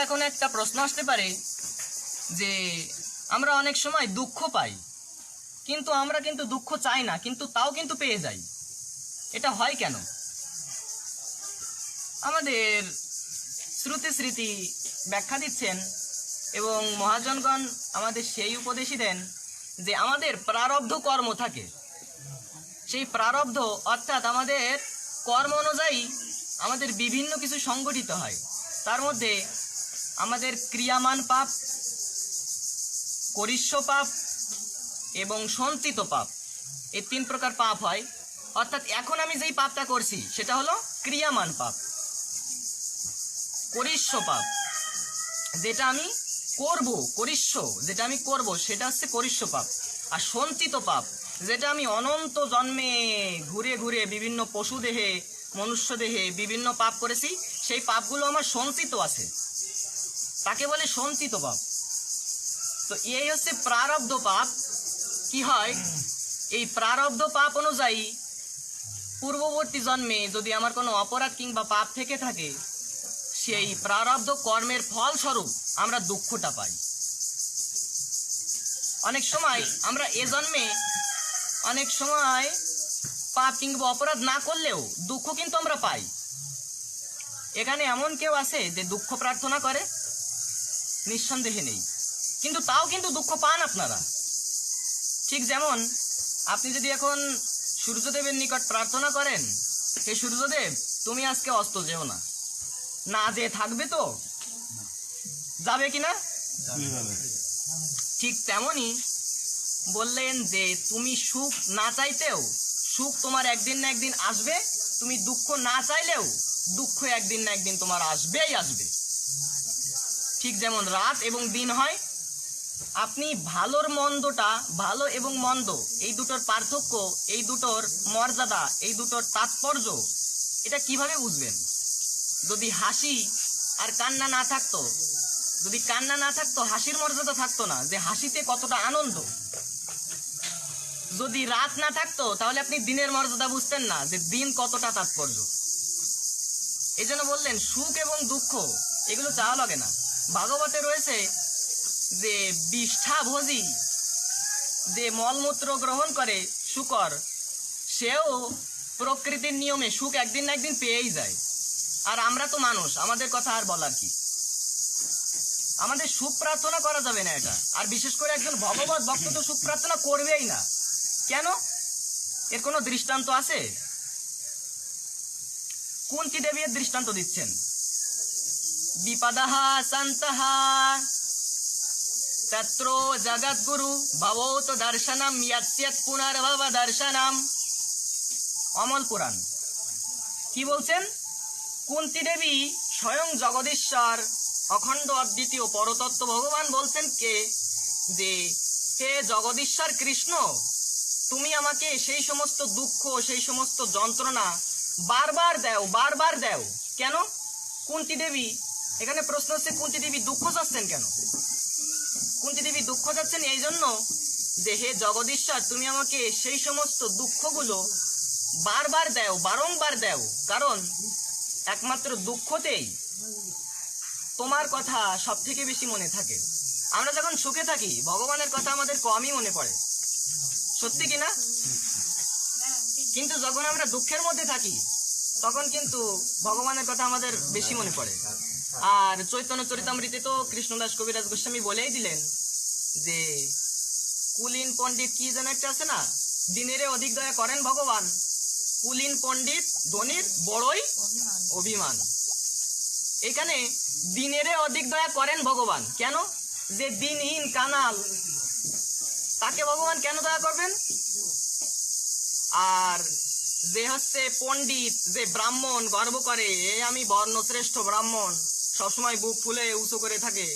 এখন একটা প্রশ্ন আসতে পারে যে আমরা অনেক সময় দুঃখ পাই, কিন্তু আমরা কিন্তু দুঃখ চাই না, কিন্তু তাও কিন্তু পেয়ে যাই। এটা হয় কেন? আমাদের শ্রুতি স্মৃতি ব্যাখ্যা দিচ্ছেন এবং মহাজনগণ আমাদের সেই উপদেশই দেন যে আমাদের প্রারব্ধ কর্ম থাকে। সেই প্রারব্ধ অর্থাৎ আমাদের কর্ম অনুযায়ী আমাদের বিভিন্ন কিছু সংগঠিত হয়। তার মধ্যে আমাদের ক্রিয়ামান পাপ, করিষ্য পাপ এবং সঞ্চিত পাপ, এই 3 প্রকার পাপ হয়। অর্থাৎ এখন আমি যেই পাপটা করছি সেটা হলো ক্রিয়ামান পাপ। করিষ্য পাপ যেটা আমি করব, করিষ্য যেটা আমি করব সেটা হচ্ছে করিষ্য পাপ। আর সঞ্চিত পাপ যেটা আমি অনন্ত জন্মে ঘুরে ঘুরে বিভিন্ন পশু দেহে, মনুষ্য দেহে বিভিন্ন পাপ করেছি, সেই পাপগুলো আমার সঞ্চিত আছে, তাকে বলে সঞ্চিত পাপ। তো এই হচ্ছে প্রারব্ধ পাপ। কি হয়, এই প্রারব্ধ পাপ অনুযায়ী পূর্ববর্তী জন্মে যদি আমার কোনো অপরাধ কিংবা পাপ থেকে থাকে, সেই প্রারব্ধ কর্মের ফলস্বরূপ আমরা দুঃখটা পাই। অনেক সময় আমরা এ জন্মে অনেক সময় পাপ কিংবা অপরাধ না করলেও দুঃখ কিন্তু আমরা পাই। এখানে এমন কেউ আছে যে দুঃখ প্রার্থনা করে? নিঃসন্দেহে নেই, কিন্তু তাও কিন্তু দুঃখ পান আপনারা। ঠিক যেমন আপনি যদি এখন সূর্যদেবের নিকট প্রার্থনা করেন, হে সূর্যদেব তুমি আজকে অস্ত যেও না, না যে থাকবে তো যাবে কিনা? ঠিক তেমনি বললেন যে তুমি সুখ না চাইতেও সুখ তোমার একদিন না একদিন আসবে, তুমি দুঃখ না চাইলেও দুঃখ একদিন না একদিন তোমার আসবেই আসবে। ঠিক যেমন রাত এবং দিন হয়, আপনি ভালোর মন্দটা, ভালো এবং মন্দ এই দুটোর পার্থক্য, এই দুটোর মর্যাদা, এই দুটোর তাৎপর্য এটা কিভাবে বুঝবেন? যদি হাসি আর কান্না না থাকতো, যদি কান্না না থাকতো হাসির মর্যাদা থাকতো না, যে হাসিতে কতটা আনন্দ। যদি রাত না থাকতো তাহলে আপনি দিনের মর্যাদা বুঝতেন না, যে দিন কতটা তাৎপর্য। এই জন্য বললেন সুখ এবং দুঃখ এগুলো চাওয়া লাগে না। ভাগবতে রয়েছে যে বিষ্ঠা ভোজি, যে মলমূত্র গ্রহণ করে শুকর, সেও প্রকৃতির নিয়মে সুখ একদিন না একদিন পেয়েই যায়। আর আমরা তো মানুষ, আমাদের কথা আর বলার কি? আমাদের সুখ প্রার্থনা করা যাবে না এটা। আর বিশেষ করে একজন ভগবত ভক্ত তো সুখ প্রার্থনা করবেই না। কেন? এর কোনো দৃষ্টান্ত আছে? কুন্তী দেবী এর দৃষ্টান্ত দিচ্ছেন। বিপদাহা সন্তহা তত্র জগৎগুরু ভবত দর্শনম ইয়ৎ পুনর্ভব দর্শনম। অমল পুরাণ কি বলছেন? কুন্তী দেবী স্বয়ং জগদীশ্বর, অখণ্ড অদ্বিতীয় পরতত্ত্ব ভগবান বলছেন কে, যে হে জগদীশ্বর কৃষ্ণ, তুমি আমাকে সেই সমস্ত দুঃখ, সেই সমস্ত যন্ত্রণা বারবার দাও, বারবার দাও। কেন? কুন্তী দেবী, এখানে প্রশ্ন হচ্ছে কুন্তী দেবী দুঃখ চাচ্ছেন কেন? কুন্তী দেবী দুঃখ চাচ্ছেন এই জন্য যে হে জগদীশ্বর, তুমি আমাকে সেই সমস্ত দুঃখগুলো বারবার দাও, বারংবার দাও, কারণ একমাত্র দুঃখতেই তোমার কথা সব থেকে বেশি মনে থাকে। আমরা যখন সুখে থাকি ভগবানের কথা আমাদের কমই মনে পড়ে, সত্যি কিনা? কিন্তু যখন আমরা দুঃখের মধ্যে থাকি তখন কিন্তু ভগবানের কথা আমাদের বেশি মনে পড়ে। আর চৈতন্য চরিতামৃতে তো কৃষ্ণদাস কবিরাজ গোস্বামী বলেই দিলেন যে কুলীন পণ্ডিত কি যেন একটা আছে না, দিনেরে অধিক দয়া করেন ভগবান, কুলীন পণ্ডিত ধনির বড়ই অভিমান। এখানে দিনেরে অধিক দয়া করেন ভগবান কেন? যে দিনহীন কানাল তাকে ভগবান কেন দয়া করবেন? আর যে হচ্ছে পণ্ডিত, যে ব্রাহ্মণ গর্ব করে আমি বর্ণশ্রেষ্ঠ ব্রাহ্মণ, সবসময় বুক ফুলে উঁচু করে থাকে,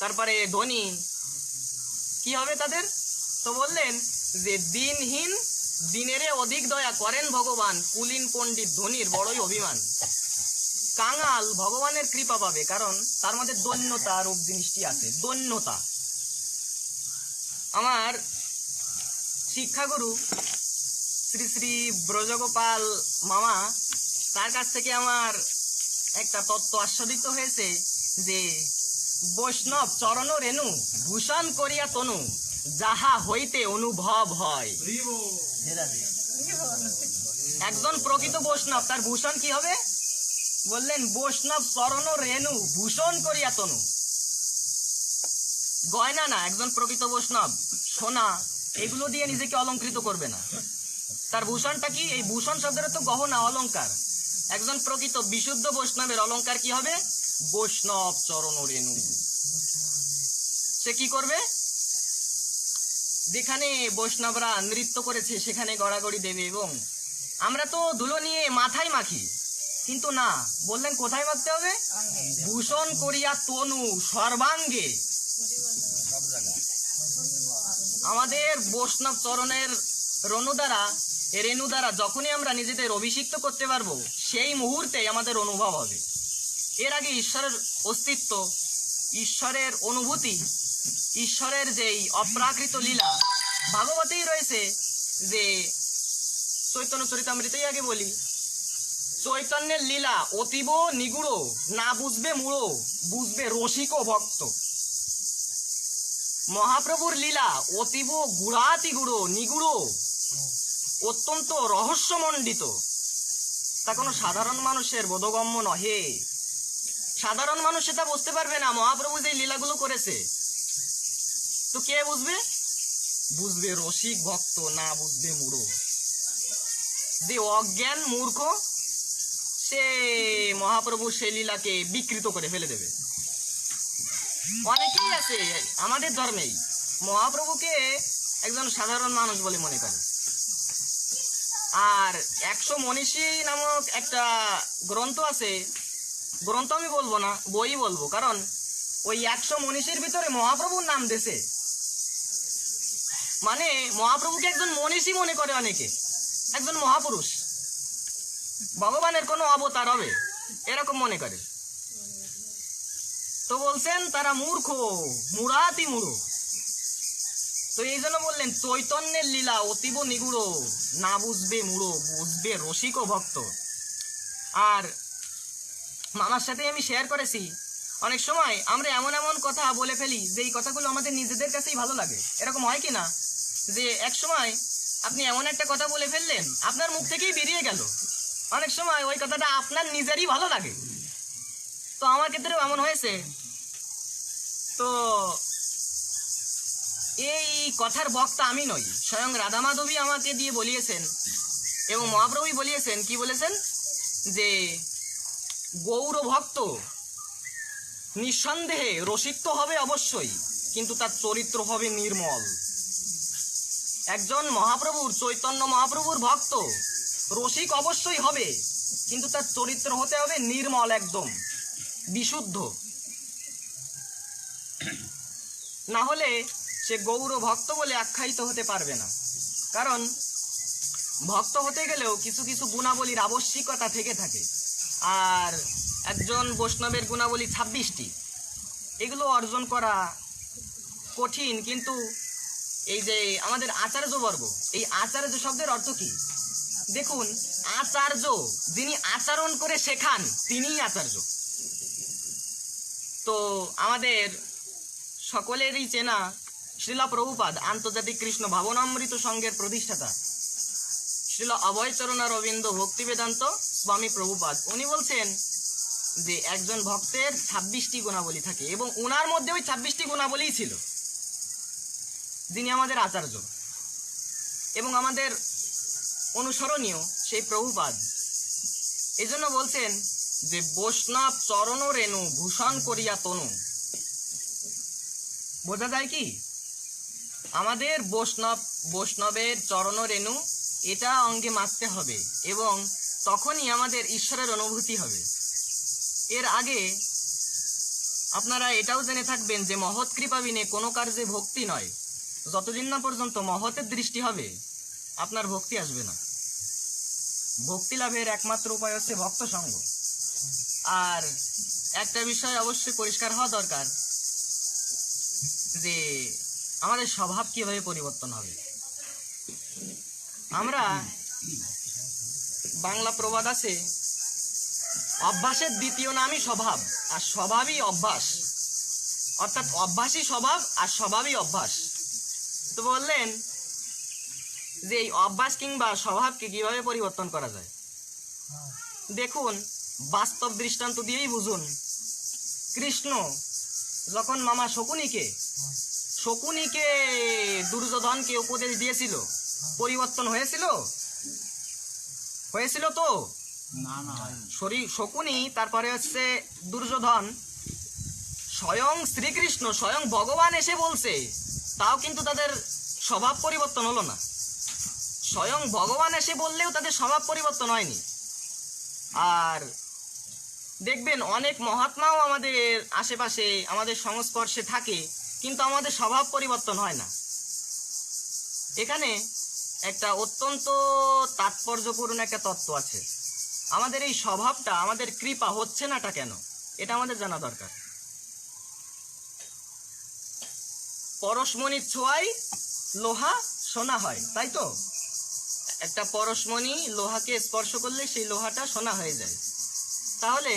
তারপরে ধনী, কি হবে তাদের? তো বললেন যে দিনহীন দিনেরে অধিক দয়া করেন ভগবান, কুলীন পণ্ডিত ধনীর বড়ই অভিমান। কাঙাল ভগবানের কৃপা পাবে, কারণ তার মধ্যে দৈন্যতা রূপ জিনিসটি আছে, দৈন্যতা। আমার শিক্ষাগুরু শ্রী শ্রী ব্রজগোপাল মামা, তার কাছ থেকে আমার একটা তত্ত্ব আস্বাদিত হয়েছে যে বৈষ্ণব চরণ রেণু ভূষণ করিয়া তনু যাহা হইতে অনুভব হয়। একজন প্রকৃত বৈষ্ণব তার ভূষণ কি হবে? বললেন বৈষ্ণব চরণ রেণু ভূষণ করিয়া তনু। গয়না না, একজন প্রকৃত বৈষ্ণব সোনা এগুলো দিয়ে নিজেকে অলঙ্কৃত করবে না। তার ভূষণটা কি? এই ভূষণ শব্দের তো গহনা, অলংকার। একজন প্রকৃত বিশুদ্ধ বৈষ্ণবের অলংকার কি হবে? বৈষ্ণব চরণ রেণু। সে কি করবে? যেখানে বৈষ্ণবরা নৃত্য করেছে সেখানে গড়াগড়ি দেবে। এবং আমরা তো ধুলো নিয়ে মাথায় মাখি, কিন্তু না, বললেন কোথায় মাখতে হবে? ভূষণ করিয়া তনু, সর্বাঙ্গে। আমাদের বৈষ্ণব চরণের রেণু দ্বারা যখনই আমরা নিজেদের অভিষিক্ত করতে পারবো, সেই মুহূর্তে আমাদের অনুভব হবে। এর আগে ঈশ্বরের অস্তিত্ব, ঈশ্বরের অনুভূতি, ঈশ্বরের যেই অপ্রাকৃত লীলা ভাগবতেই রয়েছে। যে চৈতন্য চরিতামৃতেই আগে বলি, চৈতন্যের লীলা অতীব নিগুড়, না বুঝবে মূঢ়, বুঝবে রসিক ভক্ত। মহাপ্রভুর লীলা অতীব গুড়াতি গুড়ো, নিগুড়ো, অত্যন্ত রহস্যমণ্ডিত। তা কোনো সাধারণ মানুষের বোধগম্য নহে। সাধারণ মানুষ সেটা বুঝতে পারবে না। মহাপ্রভু যে লীলাগুলো করেছে, তো কে বুঝবে? বুঝবে রসিক ভক্ত, না বুঝবে মূঢ়। যে অজ্ঞান মূর্খ, সে মহাপ্রভু সেই লীলাকে বিকৃত করে ফেলে দেবে। অনেকেই আছে আমাদের ধর্মেই মহাপ্রভুকে একজন সাধারণ মানুষ বলে মনে করে। আর 100 মনীষী নামক একটা গ্রন্থ আছে, গ্রন্থ আমি বলবো না, বই বলবো, কারণ ওই 100 মনীষীর ভিতরে মহাপ্রভুর নাম দেশে। মানে মহাপ্রভুকে একজন মনীষী মনে করে অনেকে, একজন মহাপুরুষ, ভগবানের কোনো অবতার হবে এরকম মনে করে। তো বলছেন তারা মূর্খ, মুরাতি মূঢ়। তো এই জন্য বললেন চৈতন্যের লীলা অতীব নিগুড়, না বুঝবে মূঢ়, বুঝবে রসিক ভক্ত। আর মামার সাথে আমি শেয়ার করেছি, অনেক সময় আমরা এমন এমন কথা বলে ফেলি যে এই কথাগুলো আমাদের নিজেদের কাছেই ভালো লাগে। এরকম হয় কি না যে এক সময় আপনি এমন একটা কথা বলে ফেললেন, আপনার মুখ থেকেই বেরিয়ে গেল, অনেক সময় ওই কথাটা আপনার নিজেরই ভালো লাগে। তো আমার ক্ষেত্রেও এমন হয়েছে। তো এই কথার বক্তা আমি নই, স্বয়ং রাধা মাধবী আমাকে দিয়ে বলিয়েছেন এবং মহাপ্রভুই বলিয়েছেন। কি বলেছেন? যে গৌর ভক্ত নিঃসন্দেহে রসিক হবে অবশ্যই, কিন্তু তার চরিত্র হবে নির্মল। একজন মহাপ্রভুর, চৈতন্য মহাপ্রভুর ভক্ত রসিক অবশ্যই হবে, কিন্তু তার চরিত্র হতে হবে নির্মল, একদম বিশুদ্ধ। না হলে সে গৌর ভক্ত বলে আখ্যায়িত হতে পারবে না। কারণ ভক্ত হতে গেলেও কিছু কিছু গুণাবলীর আবশ্যিকতা থেকে থাকে। আর একজন বৈষ্ণবের গুণাবলী 26টি। এগুলো অর্জন করা কঠিন। কিন্তু এই যে আমাদের আচার্যবর্গ, এই আচার্য শব্দের অর্থ কি? দেখুন, আচার্য যিনি আচরণ করে শেখান তিনিই আচার্য। তো আমাদের সকলেরই চেনা শ্রীলা প্রভুপাদ, আন্তর্জাতিক কৃষ্ণ ভাবনামৃত সংঘের প্রতিষ্ঠাতা শ্রীল অভয়চরণ রবীন্দ্র ভক্তি বেদান্ত স্বামী প্রভুপাদ, উনি বলছেন যে একজন ভক্তের 26টি গুণাবলী থাকে এবং ওনার মধ্যে ওই 26টি গুণাবলীই ছিল, যিনি আমাদের আচার্য এবং আমাদের অনুসরণীয় সেই প্রভুপাদ। এই জন্য বলছেন যে বৈষ্ণব চরণ রেণু ভূষণ করিয়া তনু। বোঝা যায় কি? আমাদের বৈষ্ণবের চরণ রেণু এটা অঙ্গে মাখতে হবে এবং তখনই আমাদের ঈশ্বরের অনুভূতি হবে। এর আগে আপনারা এটাও জেনে থাকবেন যে মহৎ কৃপা বিনে কোনো কার্যে ভক্তি নয়। যতদিন না পর্যন্ত মহতের দৃষ্টি হবে, আপনার ভক্তি আসবে না। ভক্তি লাভের একমাত্র উপায় হচ্ছে ভক্ত সঙ্গ। আর একটা বিষয় অবশ্যই পরিষ্কার হওয়া দরকার যে আমাদের স্বভাব কিভাবে পরিবর্তন হবে। আমরা বাংলা প্রবাদ আছে অভ্যাসের দ্বিতীয় নামই স্বভাব, আর স্বভাবই অভ্যাস, অর্থাৎ অভ্যাসই স্বভাব আর স্বভাবই অভ্যাস। তো বললেন যে এই অভ্যাস কিংবা স্বভাবকে কিভাবে পরিবর্তন করা যায়। দেখুন, বাস্তব দৃষ্টান্ত দিয়েই বুঝুন। কৃষ্ণ যখন মামা শকুনিকে দুর্যোধনকে উপদেশ দিয়েছিল, পরিবর্তন হয়েছিল তো শকুনি, তারপরে হচ্ছে দুর্যোধন, স্বয়ং শ্রীকৃষ্ণ, স্বয়ং ভগবান এসে বলছে, তাও কিন্তু তাদের স্বভাব পরিবর্তন হলো না। স্বয়ং ভগবান এসে বললেও তাদের স্বভাব পরিবর্তন হয়নি। আর দেখবেন অনেক মহাত্মাও আমাদের আশেপাশে, আমাদের সংস্পর্শে থাকে, কিন্তু আমাদের স্বভাব পরিবর্তন হয় না। এখানে একটা অত্যন্ত তাৎপর্যপূর্ণ একটা তত্ত্ব আছে। আমাদের এই স্বভাবটা, আমাদের কৃপা হচ্ছে নাটা কেন, এটা আমাদের জানা দরকার। পরশমণির ছোঁয়ায় লোহা সোনা হয়, তাই তো? একটা পরশমণি লোহাকে স্পর্শ করলে সেই লোহাটা সোনা হয়ে যায়। তাহলে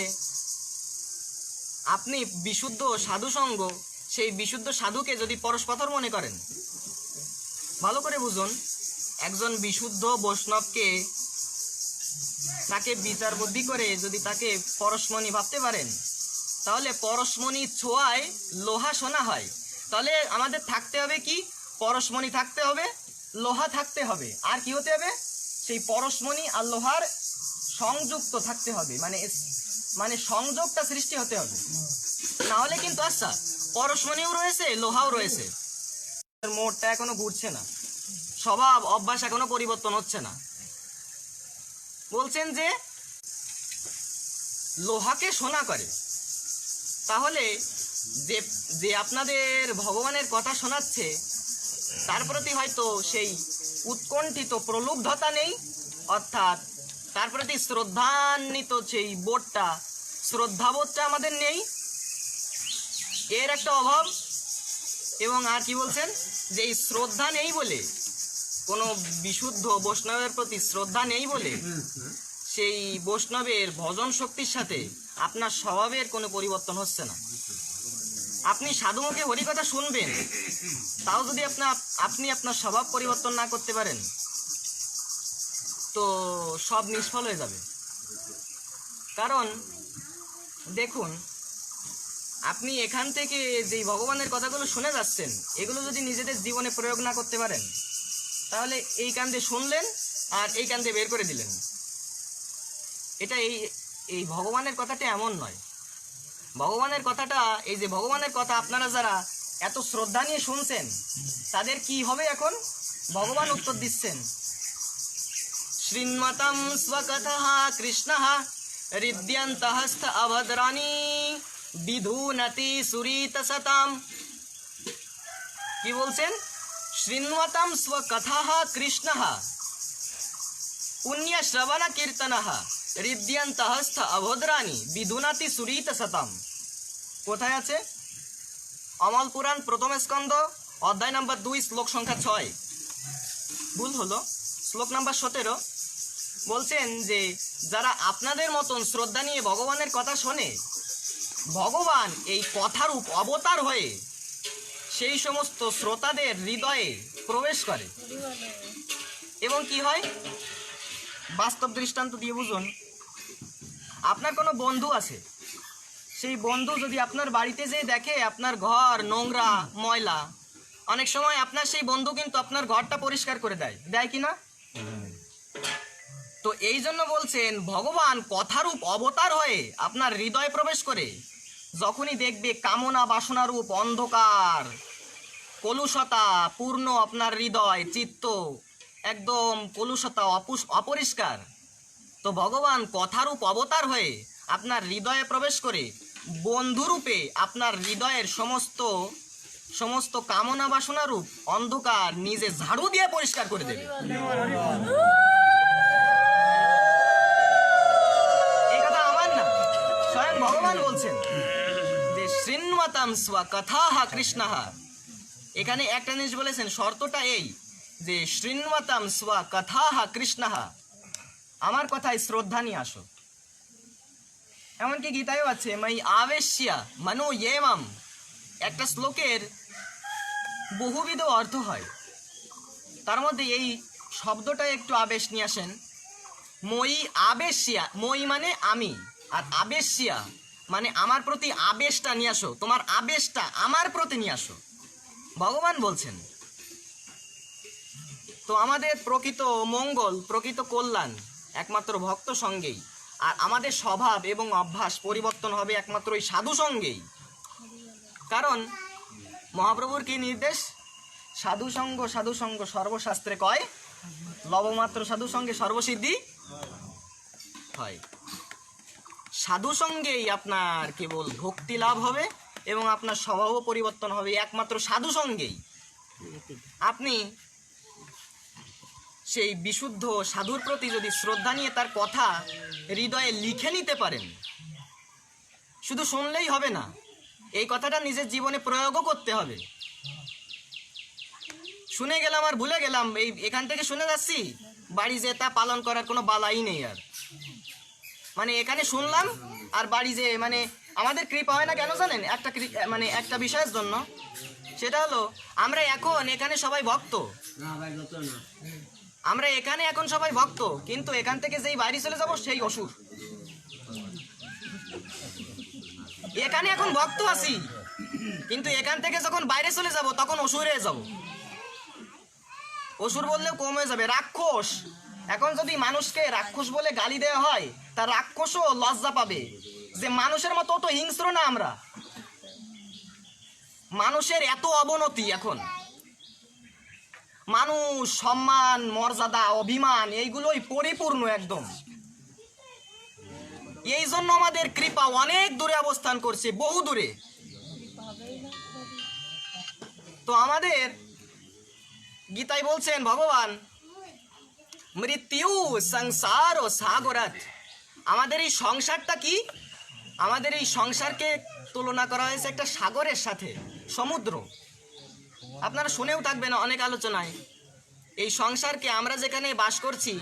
আপনি বিশুদ্ধ সাধু সঙ্গ, সেই বিশুদ্ধ সাধুকে যদি পরশ পাথর মনে করেন, ভালো করে বুঝুন, একজন বিশুদ্ধ বৈষ্ণবকে, তাকে বিচার বুদ্ধি করে যদি তাকে পরশমণি ভাবতে পারেন, তাহলে পরশমণি ছোঁয়ায় লোহা সোনা হয়। তাহলে আমাদের থাকতে হবে কি? পরশমণি থাকতে হবে, লোহা থাকতে হবে, আর কি হতে হবে? সেই পরশমণি আর লোহার সংযুক্ত থাকতে হবে, মানে সংযোগটা সৃষ্টি হতে হবে। না হলে কিন্তু আচ্ছা, পরশমণিও রয়েছে, লোহাও রয়েছে, মোড়টা এখনো ঘুরছে না, স্বভাব অভ্যাস এখনো পরিবর্তন হচ্ছে না। বলছেন যে লোহাকে সোনা করে, তাহলে যে আপনাদের ভগবানের কথা শোনাচ্ছে, তার প্রতি হয়তো সেই উৎকণ্ঠিত প্রলুব্ধতা নেই, অর্থাৎ তার প্রতি শ্রদ্ধান্বিত সেই বোধটা, শ্রদ্ধাবোধটা আমাদের নেই, এর একটা অভাব। এবং আর কি বলছেন, যে এই শ্রদ্ধা নেই বলে, কোনো বিশুদ্ধ বৈষ্ণবের প্রতি শ্রদ্ধা নেই বলে, সেই বৈষ্ণবের ভজন শক্তির সাথে আপনার স্বভাবের কোনো পরিবর্তন হচ্ছে না। আপনি সাধুমুখে হরিকথা শুনবেন, তাও যদি আপনি আপনার স্বভাব পরিবর্তন না করতে পারেন, তো সব নিষ্ফল হয়ে যাবে। কারণ দেখুন, আপনি এখান থেকে যেই ভগবানের কথাগুলো শুনে যাচ্ছেন, এগুলো যদি নিজেদের জীবনে প্রয়োগ না করতে পারেন, তাহলে এই কান দিয়ে শুনলেন আর এই কান দিয়ে বের করে দিলেন। এটা এই ভগবানের কথাটা এমন নয়। ভগবানের কথাটা, এই যে ভগবানের কথা আপনারা যারা এত শ্রদ্ধা নিয়ে শুনছেন, তাদের কি হবে এখন? ভগবান উত্তর দিচ্ছেন, শ্রীন্মতম স্বকথঃ কৃষ্ণঃ হৃদ্যন্তহস্থ অভদ্রাণি বিধুনতি সুরিত সতাম। কি বলছেন? শ্রীন্মতম স্বকথঃ কৃষ্ণঃ পুণ্য শ্রবণ কীর্তনঃ হৃদ্যন্তহস্থ অভদ্রাণি বিধুনতি সুরিত সতাম। কোথায় আছে? অমল পুরাণ প্রথম স্কন্ধ, অধ্যায় নম্বর 2, শ্লোক সংখ্যা 6। ভুল হলো, শ্লোক নাম্বার 17। বলছেন যে যারা আপনাদের মতন শ্রদ্ধা নিয়ে ভগবানের কথা শোনে, ভগবান এই কথারূপ অবতার হয়ে সেই সমস্ত শ্রোতাদের হৃদয়ে প্রবেশ করে। এবং কি হয়? বাস্তব দৃষ্টান্ত দিয়ে বুঝুন। আপনার কোনো বন্ধু আছে, সেই বন্ধু যদি আপনার বাড়িতে যেয়ে দেখে আপনার ঘর নোংরা ময়লা, অনেক সময় আপনার সেই বন্ধু কিন্তু আপনার ঘরটা পরিষ্কার করে দেয় কি না? তো এই জন্য বলছেন, ভগবান কথারূপ অবতার হয়ে আপনার হৃদয়ে প্রবেশ করে যখনই দেখবে কামনা বাসনারূপ অন্ধকার কলুষতা পূর্ণ আপনার হৃদয় চিত্ত, একদম কলুষতা অপরিষ্কার, তো ভগবান কথারূপ অবতার হয়ে আপনার হৃদয়ে প্রবেশ করে বন্ধুরূপে আপনার হৃদয়ের সমস্ত কামনা বাসনা রূপ অন্ধকার নিজে ঝাড়ু দিয়ে পরিষ্কার করে দেবে। এই কথা আমার না, স্বয়ং ভগবান বলছেন যে শ্রীন্মতম স্বকথাঃ কৃষ্ণঃ। এখানে একটা জিনিস বলেছেন, শর্তটা এই যে শ্রীন্মতম স্বকথাঃ কৃষ্ণঃ, আমার কথায় শ্রদ্ধা নিয়ে আসো। এমনকি গীতায়ও আছে মাই আবেশ্যা মনো ইয়েমাম, একটা শ্লোকের বহুবিধ অর্থ হয়। তার মধ্যে এই শব্দটা একটু আবেশ নিয়ে আসেন। মই আবেশ্যা, মই মানে আমি, আর আবেশ্যা মানে আমার প্রতি আবেশটা নিয়ে আসো, তোমার আবেশটা আমার প্রতি নিয়ে আসো, ভগবান বলছেন। তো আমাদের প্রকৃত মঙ্গল, প্রকৃত কল্যাণ একমাত্র ভক্ত সঙ্গেই, আর আমাদের স্বভাব এবং অভ্যাস পরিবর্তন হবে একমাত্র ওই সাধু সঙ্গেই। কারণ মহাপ্রভুর কি নির্দেশ? সাধু সঙ্গ সর্বশাস্ত্রে কয়, লবমাত্র সাধু সঙ্গে সর্বসিদ্ধি হয়। সাধু সঙ্গেই আপনার কেবল ভক্তি লাভ হবে এবং আপনার স্বভাবও পরিবর্তন হবে একমাত্র সাধু সঙ্গেই। আপনি সেই বিশুদ্ধ সাধুর প্রতি যদি শ্রদ্ধা নিয়ে তার কথা হৃদয়ে লিখে নিতে পারেন, শুধু শুনলেই হবে না, এই কথাটা নিজের জীবনে প্রয়োগও করতে হবে। শুনে গেলাম আর ভুলে গেলাম, এখান থেকে শুনে যাচ্ছি, বাড়ি যেয়ে তা পালন করার কোনো বালাই নেই আর। মানে এখানে শুনলাম আর বাড়ি যেয়ে, মানে আমাদের কৃপা হয় না কেন জানেন? একটা বিষয়ের জন্য, সেটা হলো আমরা এখন এখানে সবাই ভক্ত, আমরা এখানে এখন সবাই ভক্ত, কিন্তু এখান থেকে যেই বাড়ি চলে যাব সেই অসুর। এখানে এখন ভক্ত আছি, কিন্তু এখান থেকে যখন বাইরে চলে যাব তখন অসুর হয়ে যাব। অসুর বললেও কম হয়ে যাবে, রাক্ষস। এখন যদি মানুষকে রাক্ষস বলে গালি দেওয়া হয়, তা রাক্ষসও লজ্জা পাবে যে মানুষের মতো তো হিংস্র না আমরা। মানুষের এত অবনতি এখন, মানুষ সম্মান, মর্যাদা, অভিমান এইগুলোই পরিপূর্ণ একদম। এই জন্য আমাদের কৃপা অনেক দূরে অবস্থান করছে, বহু দূরে। তো আমাদের গীতায় বলছেন ভগবান, মৃত্যু সংসার ও সাগরাত। আমাদের এই সংসারটা কি? আমাদের এই সংসারকে তুলনা করা হয়েছে একটা সাগরের সাথে, সমুদ্র। আপনারা শুনেও থাকবেন অনেক আলোচনায়। এই সংসারকে, আমরা যেখানে বাস করছি,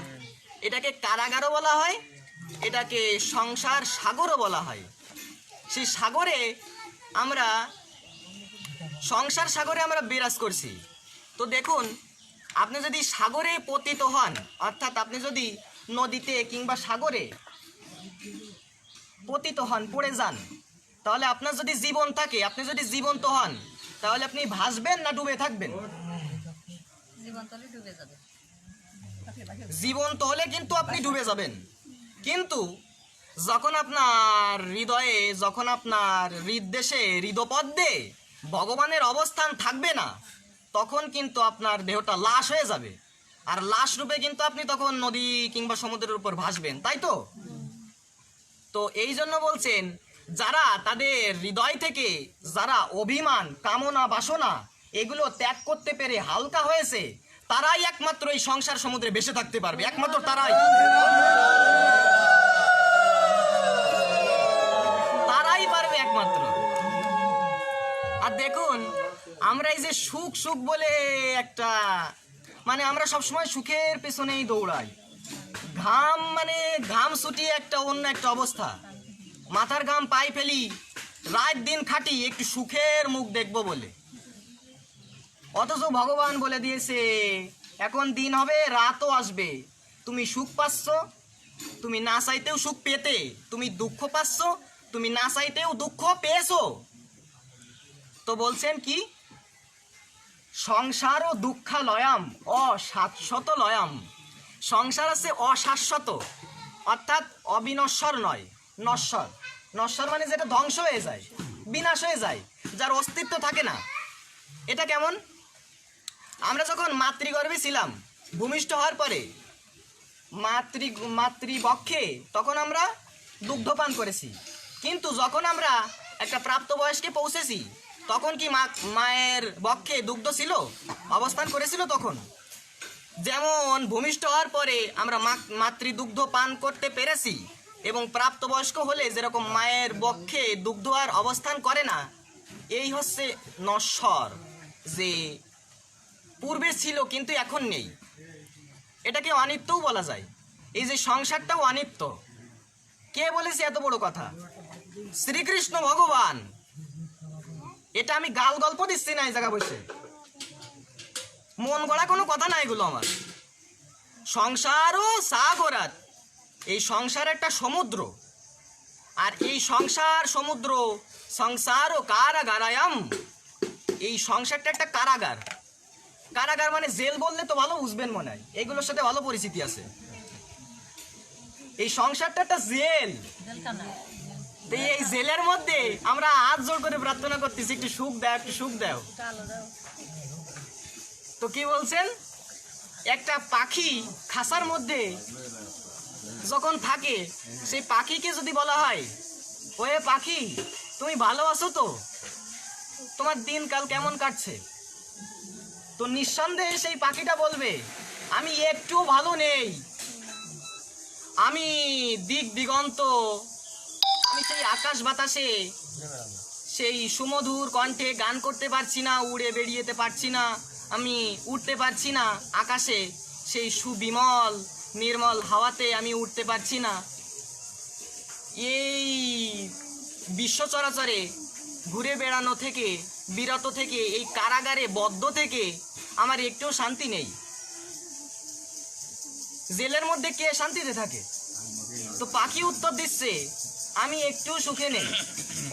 এটাকে কারাগারও বলা হয়, এটাকে সংসার সাগরও বলা হয়। সেই সাগরে আমরা, সংসার সাগরে আমরা বিরাজ করছি। তো দেখুন, আপনি যদি সাগরে পতিত হন, অর্থাৎ আপনি যদি নদীতে কিংবা সাগরে পতিত হন, পড়ে যান, তাহলে আপনার যদি জীবন থাকে, আপনি যদি জীবন্ত হন, তাহলে আপনি ভাসবেন না ডুবে থাকবেন? জীবন্ত হলে কিন্তু আপনি ডুবে যাবেন। কিন্তু যখন আপনার হৃদয়ে, যখন আপনার হৃদদেশে, হৃদপদ্মে ভগবানের অবস্থান থাকবে না, তখন কিন্তু আপনার দেহটা লাশ হয়ে যাবে, আর লাশ রূপে কিন্তু আপনি তখন নদী কিংবা সমুদ্রের উপর ভাসবেন, তাই তো? তো এই জন্য বলছেন, যারা তাদের হৃদয় থেকে যারা অভিমান, কামনা, বাসনা এগুলো ত্যাগ করতে পেরে হালকা হয়েছে, তারাই একমাত্র এই সংসার সমুদ্রে ভেসে থাকতে পারবে, একমাত্র তারাই, তারাই পারবে একমাত্র। আর দেখুন, আমরা এই যে সুখ সুখ বলে একটা, মানে আমরা সবসময় সুখের পেছনেই দৌড়াই, ঘাম, মানে ঘাম ছুটিয়ে একটা অন্য একটা অবস্থা, মাথার ঘাম পাই ফেলি, রাত দিন খাটি একটু সুখের মুখ দেখবো বলে। অথচ ভগবান বলে দিয়েছে, এখন দিন হবে, রাতও আসবে, তুমি সুখ পাচ্ছ, তুমি না চাইতেও সুখ পেতে, তুমি দুঃখ পাচ্ছ, তুমি না চাইতেও দুঃখ পেয়েছো। তো বলছেন কি, সংসার ও দুঃখালয়াম অশাশ্বত লয়াম। সংসার আছে অশাশ্বত, অর্থাৎ অবিনশ্বর নয়, নশ্বর। নশ্বর মানে যেটা ধ্বংস হয়ে যায়, বিনাশ হয়ে যায়, যার অস্তিত্ব থাকে না। এটা কেমন? আমরা যখন মাতৃগর্ভে ছিলাম, ভূমিষ্ঠ হওয়ার পরে মাতৃবক্ষে, তখন আমরা দুগ্ধপান করেছি। কিন্তু যখন আমরা একটা প্রাপ্তবয়স্কে পৌঁছেছি, তখন কি মায়ের বক্ষে দুগ্ধ ছিল, অবস্থান করেছিল? তখন যেমন ভূমিষ্ঠ হওয়ার পরে আমরা মাতৃদুগ্ধ পান করতে পেরেছি, এবং প্রাপ্তবয়স্ক হলে যেরকম মায়ের বক্ষে দুগ্ধ আর অবস্থান করে না, এই হচ্ছে নশ্বর, যে পূর্বে ছিল কিন্তু এখন নেই। এটাকে অনিত্যও বলা যায়। এই যে সংসারটাও অনিত্য, কে বলেছে এত বড় কথা? শ্রীকৃষ্ণ ভগবান। এটা আমি গাল গল্প দিচ্ছি না এই জায়গা বসে, মন গড়া কোনো কথা না এগুলো আমার। সংসারও সাগরাত, এই সংসার একটা সমুদ্র, আর এই সংসার সমুদ্র সংসার ও কারাগারায়াম, এই সংসারটা একটা কারাগার। কারাগার মানে জেল বললে তো ভালো বুঝবেন মনে হয়, এগুলোর সাথে ভালো পরিচিতি আছে। এই সংসারটা একটা জেল। এই জেলের মধ্যে আমরা হাত জোড় করে প্রার্থনা করতেছি, একটু সুখ দাও, একটু সুখ দাও। তো কি বলছেন, একটা পাখি খাঁচার মধ্যে যখন থাকে, সেই পাখিকে যদি বলা হয়, ওয়ে পাখি তুমি ভালো আছো তো, তোমার দিনকাল কেমন কাটছে, তো নিঃসন্দেহে সেই পাখিটা বলবে আমি একটু ভালো নেই, আমি দিক দিগন্ত, আমি সেই আকাশ বাতাসে সেই সুমধুর কণ্ঠে গান করতে পারছি না, উড়ে বেরিয়েতে পারছি না, আমি উঠতে পারছি না আকাশে, সেই সুবিমল নির্মল হাওয়াতে আমি উঠতে পারছি না, এই বিশ্ব চরাচরে ঘুরে বেড়ানো থেকে, বিরত থেকে, এই কারাগারে বদ্ধ থেকে আমার একটুও শান্তি নেই। জেলের মধ্যে কে শান্তিতে থাকে? তো পাখি উত্তর দিচ্ছে আমি একটু সুখে নেই।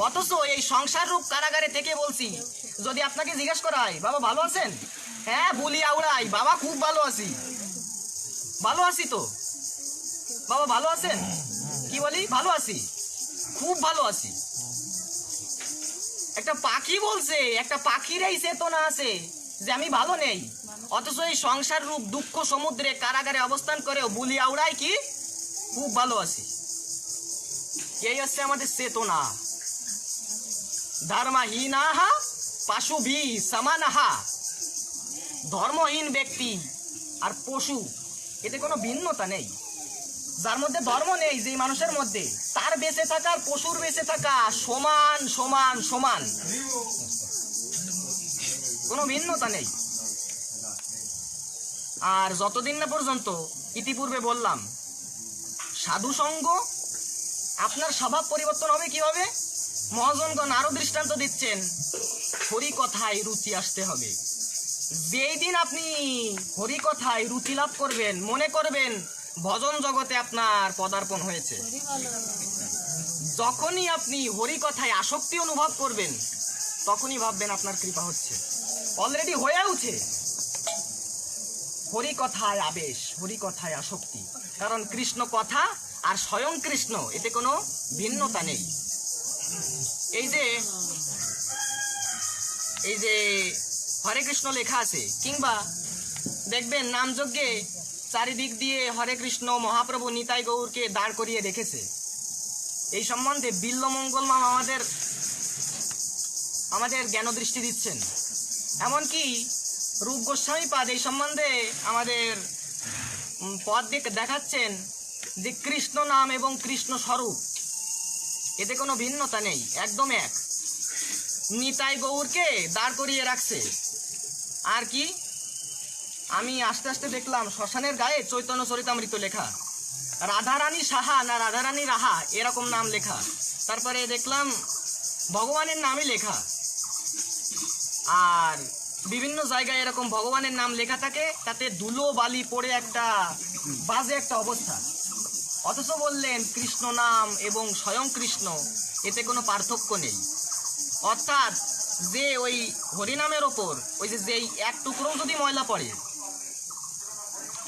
অথচ এই সংসার রূপ কারাগারে থেকে বলছি, যদি আপনাকে জিজ্ঞেস করা হয় বাবা ভালো আছেন, হ্যাঁ বলি আউড়াই বাবা খুব ভালো আছি, ভালো আছি তো বাবা, ভালো আছেন? কি বলি ভালো আছি, খুব ভালো আছি। একটা পাখি বলছে, একটা পাখির এই চেতনা আছে যে আমি ভালো নেই, অথচ এই সংসার রূপ দুঃখ সমুদ্রে কারাগারে অবস্থান করেও বুলি আউড়াই কি খুব ভালো আছি। এই হচ্ছে আমাদের চেতনা। ধর্মহীনাহা পশুভি সমানহা, ধর্মহীন ব্যক্তি আর পশু এতে কোনো ভিন্নতা নেই। যার মধ্যে ধর্ম নেই, যে মানুষের মধ্যে, তার বেঁচে থাকা আর পশুর বেঁচে থাকা সমান সমান সমান, কোনো ভিন্নতা নেই। আর যতদিন না পর্যন্ত, ইতিপূর্বে বললাম, সাধু সঙ্গ, আপনার স্বভাব পরিবর্তন হবে কিভাবে? মহাজনগণ আরো দৃষ্টান্ত দিচ্ছেন, হরি কথায় রুচি আসতে হবে। যেই দিন আপনি হরি কথায় রুচি লাভ করবেন, মনে করবেন ভজন জগতে আপনার পদার্পণ হয়েছে। যখনই আপনি হরি কথায় আসক্তি অনুভব করবেন, তখনই ভাববেন আপনার কৃপা হচ্ছে, অলরেডি হয়েওছে। হরি কথায় আবেশ, হরি কথায় আসক্তি, কারণ কৃষ্ণ কথা আর স্বয়ং কৃষ্ণ, এতে কোনো ভিন্নতা নেই। এই যে হরে কৃষ্ণ লেখা আছে, কিংবা দেখবেন নামযজ্ঞে চারিদিক দিয়ে হরে কৃষ্ণ মহাপ্রভু নিতাই গৌরকে দাঁড় করিয়ে রেখেছে। এই সম্বন্ধে বিল্লমঙ্গল মাম আমাদের জ্ঞান দৃষ্টি দিচ্ছেন। এমনকি রূপ গোস্বামী পাদ এই সম্বন্ধে আমাদের পদ দেখাচ্ছেন যে কৃষ্ণ নাম এবং কৃষ্ণ স্বরূপ, এতে কোনো ভিন্নতা নেই, একদম এক। নিতাই গৌরকে দাঁড় করিয়ে রাখছে। আর কি, আমি আস্তে আস্তে দেখলাম শ্মশানের গায়ে চৈতন্য চরিতামৃত লেখা, রাধারানী সাহা না রাধারানী রাহা এরকম নাম লেখা, তারপরে দেখলাম ভগবানের নামই লেখা, আর বিভিন্ন জায়গায় এরকম ভগবানের নাম লেখা থাকে, তাতে ধুলো বালি পড়ে একটা বাজে একটা অবস্থা। অথচ বললেন কৃষ্ণ নাম এবং স্বয়ং কৃষ্ণ, এতে কোনো পার্থক্য নেই। অর্থাৎ যে ওই হরিনামের ওপর ওই যেই এক টুকরো যদি ময়লা পড়ে,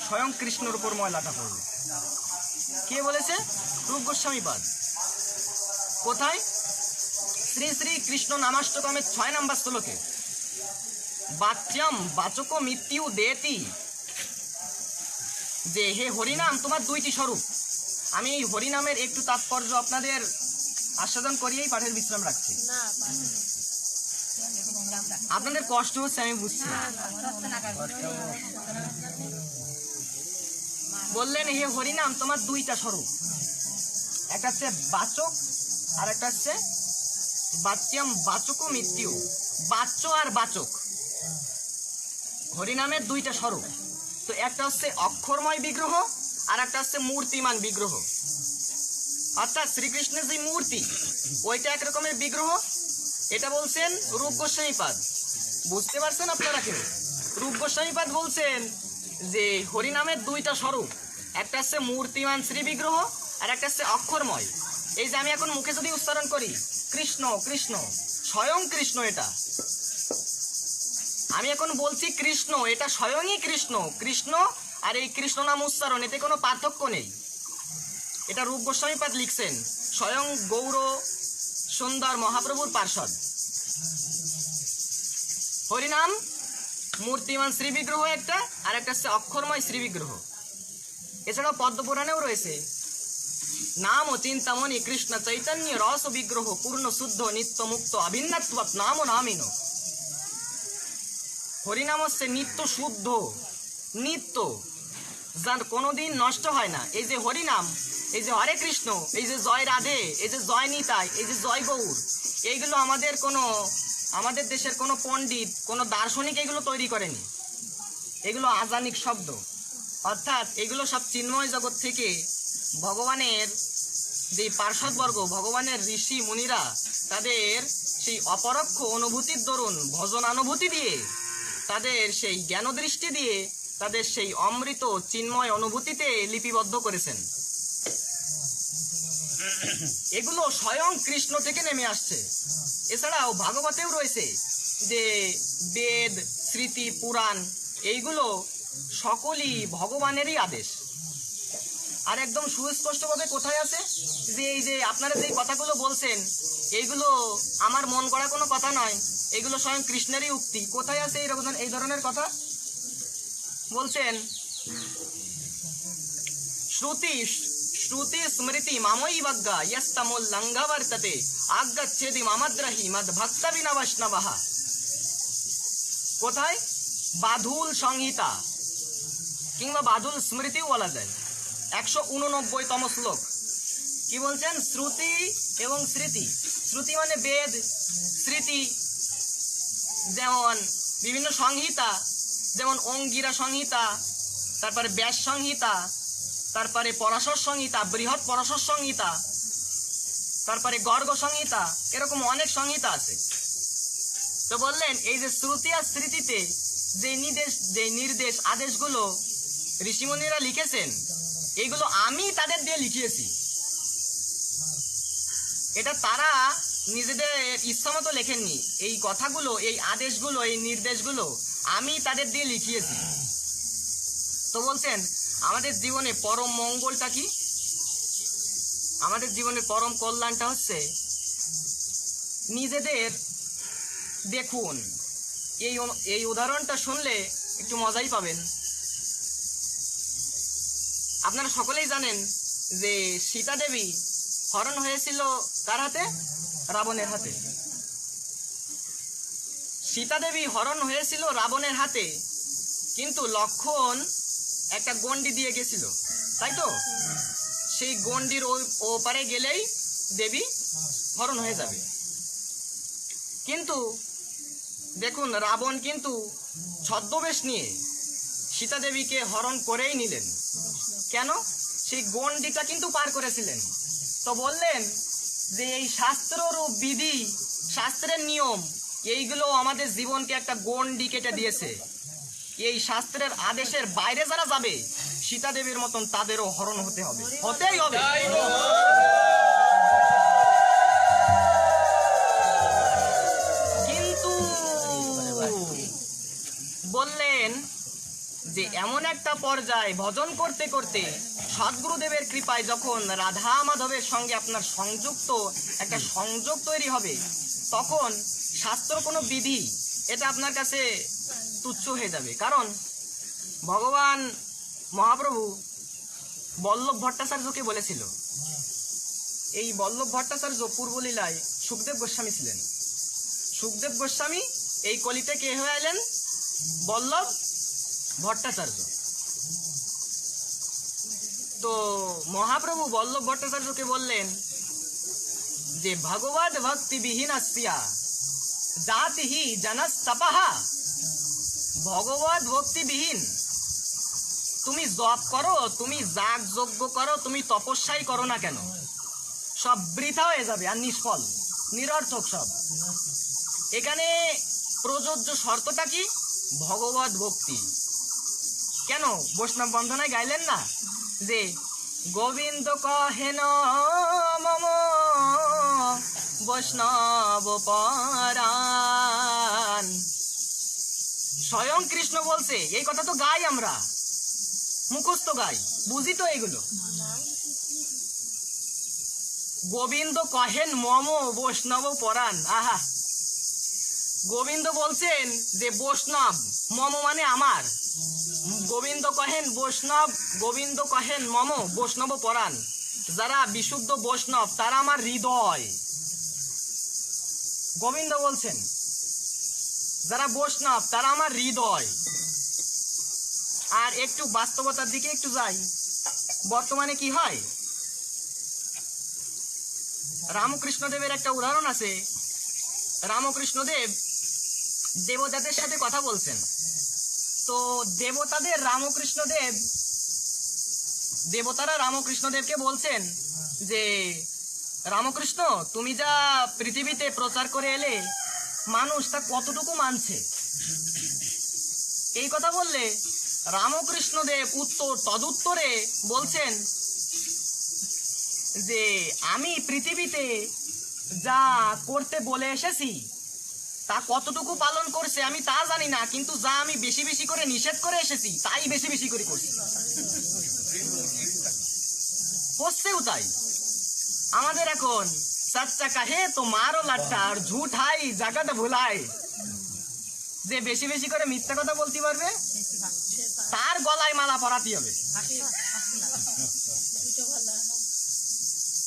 স্বয়ং কৃষ্ণের উপর ময়লাটা পড়বে। কে বলেছে? রূপ গোস্বামী পাদ। কোথায়? শ্রী শ্রী কৃষ্ণ নামাষ্টকমের 6 নম্বর শ্লোকে, বাচ্যম বাচক মৃত্যু দেতি, যে হে হরিনাম তোমার 2টি স্বরূপ। আমি এই হরিনামের একটু তাৎপর্য আপনাদের আস্বাদন করিয়েই পাঠের বিশ্রাম রাখছি। আপনাদের কষ্ট হচ্ছে আমি বুঝছি। বললেন হে হরিনাম তোমার 2টা স্বরূপ, একটা হচ্ছে বাচক আর একটা হচ্ছে বাচ্যম বাচক মৃত্যু। বাচ্য আর বাচক হরিনামের 2টা স্বরূপ। তো একটা হচ্ছে অক্ষরময় বিগ্রহ আর একটা হচ্ছে মূর্তিমান বিগ্রহ। অর্থাৎ শ্রীকৃষ্ণের যে মূর্তি ওইটা এক রকমের বিগ্রহ, এটা বলছেন রূপ গোস্বামীপাদ। বুঝতে পারছেন আপনারা কেউ? রূপ গোস্বামীপাদ বলছেন যে হরিনামের দুইটা স্বরূপ, একটা হচ্ছে মূর্তিমান শ্রী বিগ্রহ আর একটা হচ্ছে অক্ষরময়। এই যে আমি এখন মুখে যদি উচ্চারণ করি কৃষ্ণ কৃষ্ণ, স্বয়ং কৃষ্ণ, এটা আমি এখন বলছি কৃষ্ণ, এটা স্বয়ংই কৃষ্ণ। কৃষ্ণ আর এই কৃষ্ণ নাম উচ্চারণ, এতে কোনো পার্থক্য নেই। এটা রূপ গোস্বামীপাদ লিখছেন, স্বয়ং গৌর সুন্দর মহাপ্রভুর পার্ষদ। হরিনাম মূর্তিমান শ্রী বিগ্রহ একটা, আর একটা হচ্ছে অক্ষরময় শ্রী বিগ্রহ। এছাড়াও পদ্মপুরাণেও রয়েছে নাম ও চিন্তামণি কৃষ্ণ চৈতন্য রস বিগ্রহ পূর্ণ শুদ্ধ নিত্য মুক্ত অভিন্নত্বৎ নাম নামিন। হরিনাম হচ্ছে নিত্য শুদ্ধ, নিত্য, যার কোনোদিন নষ্ট হয় না। এই যে হরিনাম, এই যে হরে কৃষ্ণ, এই যে জয় রাধে, এই যে জয় নিতাই, এই যে জয় গৌর, এইগুলো আমাদের দেশের কোনো পণ্ডিত, কোনো দার্শনিক এগুলো তৈরি করেনি। এগুলো আজানিক শব্দ, অর্থাৎ এগুলো সব চিন্ময় জগৎ থেকে ভগবানের যে পার্ষদবর্গ, ভগবানের ঋষি মুনিরা তাদের সেই অপরোক্ষ অনুভূতির দরুন ভজনানুভূতি দিয়ে, তাদের সেই জ্ঞানদৃষ্টি দিয়ে, তাদের সেই অমৃত চিন্ময় অনুভূতিতে লিপিবদ্ধ করেছেন। এগুলো স্বয়ং কৃষ্ণ থেকে নেমে আসছে। এছাড়াও ভাগবতেও রয়েছে যে বেদ, স্মৃতি, পুরাণ, এইগুলো সকলই ভগবানেরই আদেশ। আর একদম সুস্পষ্টভাবে কোথায় আছে যে এই যে আপনারা যে কথাগুলো বলছেন, এইগুলো আমার মন গড়া কোনো কথা নয়, এগুলো স্বয়ং কৃষ্ণেরই উক্তি। কোথায় আছে এই ধরনের কথা? বলছেন শ্রুতি শ্রুতি স্মৃতি মাময়ী বজ্ঞা ইয়স্তমূল লঙ্ঘা বর্ততে আজ্ঞচ্ছেদি মামাদ্রহি মদ ভক্ত বিনা বৈষ্ণবঃ। কোথায়? বাধুল সংহিতা কিংবা বাধুল স্মৃতিও বলা যায়, 189তম শ্লোক। কি বলছেন? শ্রুতি এবং স্মৃতি। শ্রুতি মানে বেদ, স্মৃতি যেমন বিভিন্ন সংহিতা, যেমন অঙ্গিরা সংহিতা, তারপরে ব্যাস সংহিতা, তারপরে পরাশর সংহিতা, বৃহৎ পরাশর সংহিতা, তারপরে গর্গ সংহিতা, এরকম অনেক সংহিতা আছে। তো বললেন এই যে শ্রুতি আর স্মৃতিতে যে নির্দেশ আদেশগুলো ঋষিমুনিরা লিখেছেন, এইগুলো আমি তাদের দিয়ে লিখিয়েছি। এটা তারা নিজেদের ইচ্ছা মতো লেখেননি। এই কথাগুলো, এই আদেশগুলো, এই নির্দেশগুলো আমি তাদের দিয়ে লিখিয়েছি। তো বলছেন আমাদের জীবনে পরম মঙ্গলটা কি? আমাদের জীবনের পরম কল্যাণটা হচ্ছে নিজেদের, দেখুন এই উদাহরণটা শুনলে একটু মজাই পাবেন। আপনারা সকলেই জানেন যে সীতা দেবী হরণ হয়েছিল কার হাতে? রাবণের হাতে। সীতা দেবী হরণ হয়েছিল রাবণের হাতে, কিন্তু লক্ষণ একটা গণ্ডি দিয়ে গেছিল, তাই তো? সেই গণ্ডির ওপারে গেলেই দেবী হরণ হয়ে যাবে। কিন্তু দেখুন রাবণ কিন্তু ছদ্মবেশ নিয়ে সীতা দেবীকে হরণ করেই নিলেন। কেন? সেই গণ্ডিটা কিন্তু পার করেছিলেন। তো বললেন যে এই শাস্ত্ররূপ বিধি, শাস্ত্রের নিয়ম, এইগুলো আমাদের জীবনকে একটা গণ্ডি কেটে দিয়েছে। এই শাস্ত্রের আদেশের বাইরে যারা যাবে সীতা দেবীর মতন তাদেরও হরণ হতে হবে, হতেই হবে। কিন্তু বললেন যে এমন একটা পর্যায়ে ভজন করতে করতে সদ্গুরুদেবের কৃপায় যখন রাধা মাধবের সঙ্গে আপনার একটা সংযোগ তৈরি হবে, তখন শাস্ত্র কোনো বিধি এটা আপনার কাছে তুচ্ছ হয়ে যাবে। কারণ ভগবান মহাপ্রভু বল্লভ ভট্টাচার্যকে বলেছিল, এই বল্লভ ভট্টাচার্য পূর্বলীলায় সুখদেব গোস্বামী ছিলেন। সুখদেব গোস্বামী এই কলিতে কে হয়ে এলেন? বল্লভ ভট্টাচার্য। তো মহাপ্রভু বল্লভ ভট্টাচার্যকে বললেন যে ভগবদ ভক্তি বিহীনস্যা জাতিহি জনস্তপহা। ভগবদ ভক্তিবিহীন তুমি জপ করো, তুমি যাগ যজ্ঞ করো, তুমি তপস্যাই করো না কেন, সব বৃথা হয়ে যাবে আর নিষ্ফল, নিরর্থক সব। এখানে প্রযোজ্য শর্তটা কি? ভগবত ভক্তি। কেন বৈষ্ণব বন্ধনায় গাইলেন না যে গোবিন্দ কহেন মম বৈষ্ণব পরাণ? স্বয়ং কৃষ্ণ বলছে, এই কথা তো গাই আমরা, মুখস্থ গাই, বুঝি তো এগুলো। গোবিন্দ কহেন মম বৈষ্ণব পরাণ। আহা, গোবিন্দ বলছেন যে বৈষ্ণব, মম মানে আমার, গোবিন্দ কহেন বৈষ্ণব, গোবিন্দ কহেন মম বৈষ্ণব পরাণ। যারা বিশুদ্ধ বৈষ্ণব তারা আমার হৃদয়। গোবিন্দ বলছেন যারা বৈষ্ণব তারা আমার হৃদয়। আর একটু বাস্তবতার দিকে একটু যাই। বর্তমানে কি হয়, রামকৃষ্ণদেবের একটা উদাহরণ আছে। রামকৃষ্ণদেব দেবতাদের সাথে কথা বলছেন, তো দেবতারা রামকৃষ্ণদেবকে বলছেন যে রামকৃষ্ণ, তুমি যা পৃথিবীতে প্রচার করে এলে মানুষ তা কতটুকু মানছে? এই কথা বললে রামকৃষ্ণদেব তদুত্তরে বলছেন যে আমি পৃথিবীতে যা করতে বলে এসেছি তা কতটুকু পালন করছে আমি তা জানি না, কিন্তু যা আমি বেশি বেশি করে নিষেধ করে এসেছি তাই বেশি বেশি করে করছি। করছেও তাই। আমাদের এখন সচ্চা কাহে তো মারো লাট্টা আর ঝুট হাই জাগাতে ভুলায়। যে বেশি বেশি করে মিথ্যা কথা বলতে পারবে তার গলায় মালা পরাতে হবে।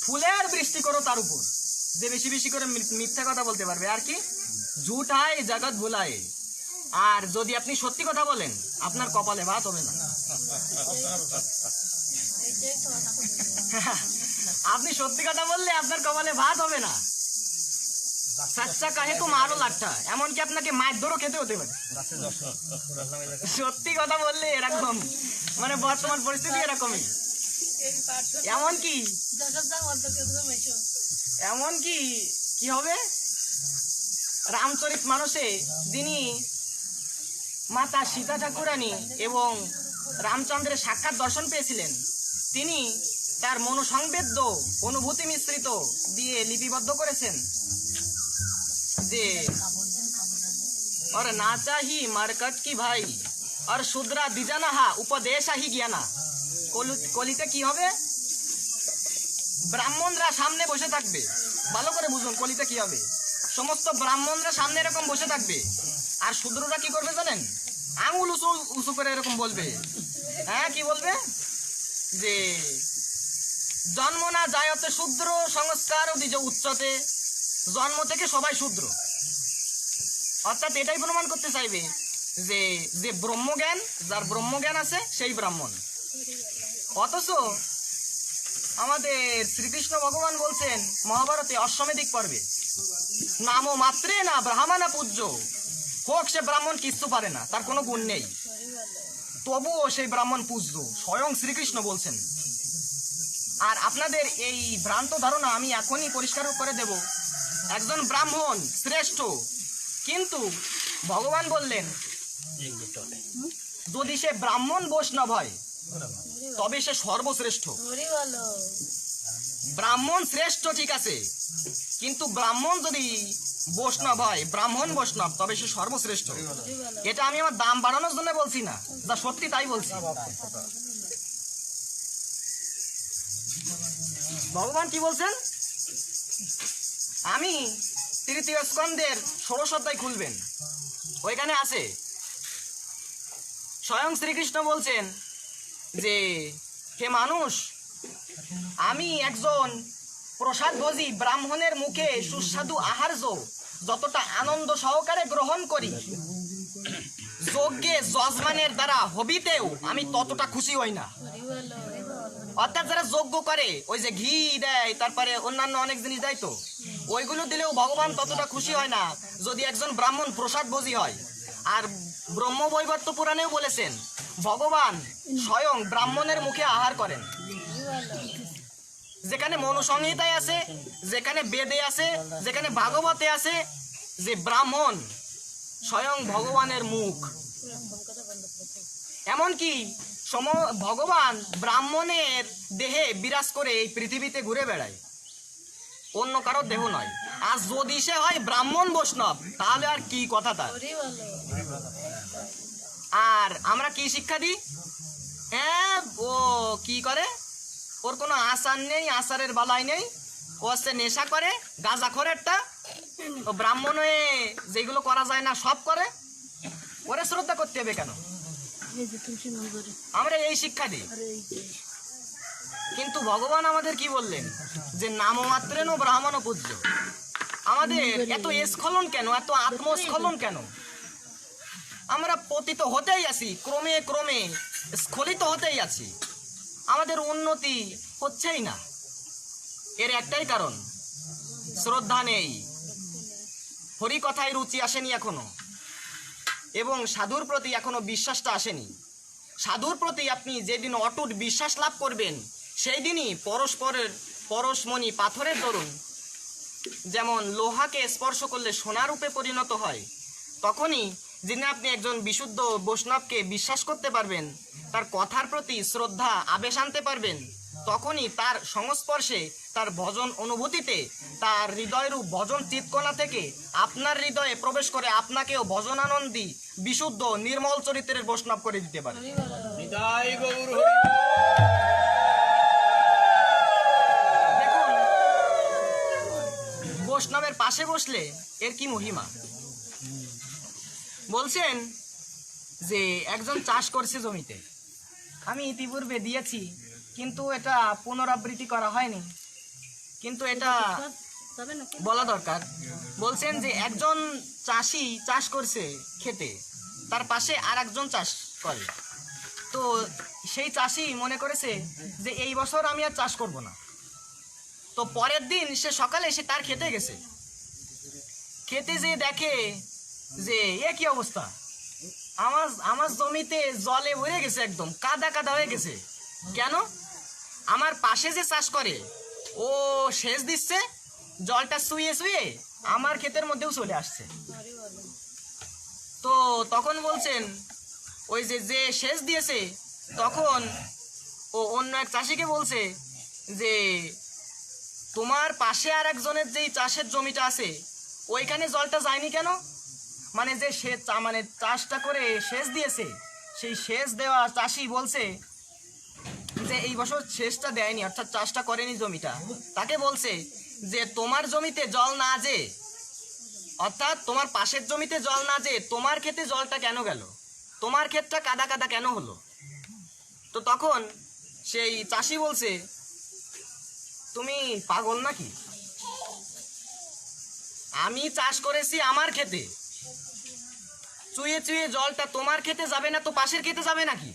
ফুলের বৃষ্টি করো তার উপর, যে বেশি বেশি করে মিথ্যা কথা বলতে পারবে। আর কি, ঝুট হাই জগৎ ভুলায়। আর যদি আপনি সত্যি কথা বলেন আপনার কপালে ভাত হবে না। আপনি সত্যি কথা বললে আপনার কপালে ভাত হবে না। সচ্চা কাহে তো মারো লাট্টা, এমনকি আপনাকে মারধরও খেতে হতে পারে। সত্যি কথা বললে এরকম, মানে বর্তমান পরিস্থিতি এরকমই। এমনকি কি হবে, রামচরিত মানসে যিনি মাতা সীতা ঠাকুরানী এবং রামচন্দ্রের সাক্ষাৎ দর্শন পেয়েছিলেন, তিনি তার মনোসংবেদ্য অনুভূতি মিশ্রিত দিয়ে লিপিবদ্ধ করেছেন যে और ना चाही मार्कट की भाई और शुद्रा दिजानाहा उपदेशा ही জ্ঞানা। কলিতে কি হবে, ব্রাহ্মণরা সামনে বসে থাকবে। ভালো করে বুঝুন কলিতে কি হবে। সমস্ত ব্রাহ্মণরা সামনে এরকম বসে থাকবে, আর শূদ্ররা কি করবে জানেন? আঙুল উঁচু উঁচু করে এরকম বলবে। হ্যাঁ, কি বলবে যে জন্ম না যায়তে শূদ্র সংস্কার দ্বিজ উচ্চতে, জন্ম থেকে সবাই শূদ্র। অর্থাৎ এটাই প্রমাণ করতে চাইবে যে যে ব্রহ্মজ্ঞান, যার ব্রহ্মজ্ঞান আছে সেই ব্রাহ্মণ। অথচ আমাদের শ্রীকৃষ্ণ ভগবান বলছেন মহাভারতে অশ্বমেধিক পর্বে, নাম মাত্রে না ব্রাহ্মণা পূজ্য, হোক সে ব্রাহ্মণ কিচ্ছু পারে না, তার কোনো গুণ নেই, তবুও সেই ব্রাহ্মণ পূজ্য, স্বয়ং শ্রীকৃষ্ণ বলছেন। আর আপনাদের এই ভ্রান্ত ধারণা আমি এখনই পরিষ্কার করে দেব, একজন ব্রাহ্মণ শ্রেষ্ঠ, কিন্তু ভগবান বললেন যদি সে ব্রাহ্মণ বৈষ্ণব হয় তবে সে সর্বশ্রেষ্ঠ। ব্রাহ্মণ শ্রেষ্ঠ ঠিক আছে, কিন্তু ব্রাহ্মণ যদি বৈষ্ণব হয়, ব্রাহ্মণ বৈষ্ণব, তবে সে সর্বশ্রেষ্ঠ। এটা আমি আমার দাম বাড়ানোর জন্য বলছি না, যা সত্যি তাই বলছি। ভগবান কি বলছেন, আমি তৃতীয় স্কন্ধের 16 অধ্যায় খুলবেন, ওইখানে আছে স্বয়ং শ্রীকৃষ্ণ বলছেন যে হে মানুষ, আমি একজন প্রসাদভোজী ব্রাহ্মণের মুখে সুস্বাদু আহার্য যতটা আনন্দ সহকারে গ্রহণ করি, যজ্ঞে যজমানের দ্বারা হবিতেও আমি ততটা খুশি হই না। অর্থাৎ যারা যজ্ঞ করে, ওই যে ঘি দেয়, তারপরে অন্যান্য অনেক জিনিস দেয়, তো ওইগুলো দিলেও ভগবান ততটা খুশি হয় না যদি একজন ব্রাহ্মণ প্রসাদভোজী হয়। আর ব্রহ্মবৈবর্ত পুরাণেও বলেছেন ভগবান স্বয়ং ব্রাহ্মণের মুখে আহার করেন। যেখানে মনুসংহিতায় আছে, যেখানে বেদে আছে, যেখানে ভাগবতে আছে যে ব্রাহ্মণ স্বয়ং ভগবানের মুখ। এমনকি ভগবান ব্রাহ্মণের দেহে বিরাজ করে এই পৃথিবীতে ঘুরে বেড়ায়, অন্য কারোর দেহ নয়। আর যদি সে হয় ব্রাহ্মণ বৈষ্ণব, তাহলে আর কি কথা তার। আর আমরা কি শিক্ষা দিই? হ্যাঁ, ও কি করে, ওর কোনো আচার নেই, আচারের বালাই নেই, ও হচ্ছে নেশা করে, গাঁজাখোরেরটা। ও ব্রাহ্মণ হয়ে যেগুলো করা যায় না সব করে, ওরে শ্রদ্ধা করতে হবে কেন? আমরা এই শিক্ষা দিই। কিন্তু ভগবান আমাদের কি বললেন? যে নামমাত্রেন ব্রাহ্মণ পূজ্য। আমাদের এত স্খলন কেন, এত আত্মস্খলন কেন? আমরা পতিত হতেই আছি, ক্রমে ক্রমে স্খলিত হতেই আছি, আমাদের উন্নতি হচ্ছেই না। এর একটাই কারণ, শ্রদ্ধা নেই, হরি কথায় রুচি আসেনি এখনো, এবং সাধুর প্রতি এখনো বিশ্বাসটা আসেনি। সাধুর প্রতি আপনি যেদিন অটুট বিশ্বাস লাভ করবেন, সেই দিনই পরশমণি পাথরের দরুন যেমন লোহাকে স্পর্শ করলে সোনা রূপে পরিণত হয়, তখনই যিনি আপনি একজন বিশুদ্ধ বৈষ্ণবকে বিশ্বাস করতে পারবেন, তার কথার প্রতি শ্রদ্ধা আবেশ আনতে পারবেন, তখনই তার সংস্পর্শে, তার ভজন অনুভূতিতে, তার হৃদয়রূপ ভজন চিৎকণা থেকে আপনার হৃদয়ে প্রবেশ করে আপনাকেও ভজনানন্দী বিশুদ্ধ নির্মল চরিত্রের বৈষ্ণব করে দিতে পারে। দেখুন, বৈষ্ণবের পাশে বসলে এর কি মহিমা। বলছেন যে একজন চাষ করছে জমিতে, আমি ইতিপূর্বে দিয়েছি কিন্তু এটা পুনরাবৃত্তি করা হয়নি, কিন্তু এটা বলা দরকার। বলছেন যে একজন চাষি চাষ করছে খেতে, তার পাশে আর একজন চাষ করে। তো সেই চাষি মনে করেছে যে এই বছর আমি আর চাষ করব না। তো পরের দিন সে সকালে এসে তার খেতে গেছে, খেতে যেয়ে দেখে যে এ কি অবস্থা, আমার জমিতে জলে ভরে গেছে, একদম কাদা কাদা হয়ে গেছে। কেন? আমার পাশে যে চাষ করে ও সেচ দিচ্ছে, জলটা শুয়ে শুয়ে আমার ক্ষেতের মধ্যেও চলে আসছে। তো তখন বলছেন ওই যে সেচ দিয়েছে, তখন ও অন্য এক চাষিকে বলছে যে তোমার পাশে আর একজনের যেই চাষের জমিটা আছে ওইখানে জলটা যায়নি কেন? মানে যে সে মানে চাষটা করে সেচ দিয়েছে, সেই সেচ দেওয়া চাষি বলছে যে এই বছর সেচটা দেয়নি, অর্থাৎ চাষটা করেনি জমিটা। তাকে বলছে যে তোমার জমিতে জল না যে, অর্থাৎ তোমার পাশের জমিতে জল না যে তোমার ক্ষেতে জলটা কেন গেল, তোমার ক্ষেতটা কাদা কাদা কেন হলো? তো তখন সেই চাষি বলছে তুমি পাগল নাকি? আমি চাষ করেছি আমার ক্ষেতে, চুয়ে চুয়ে জলটা তোমার খেতে যাবে না তো পাশের খেতে যাবে নাকি?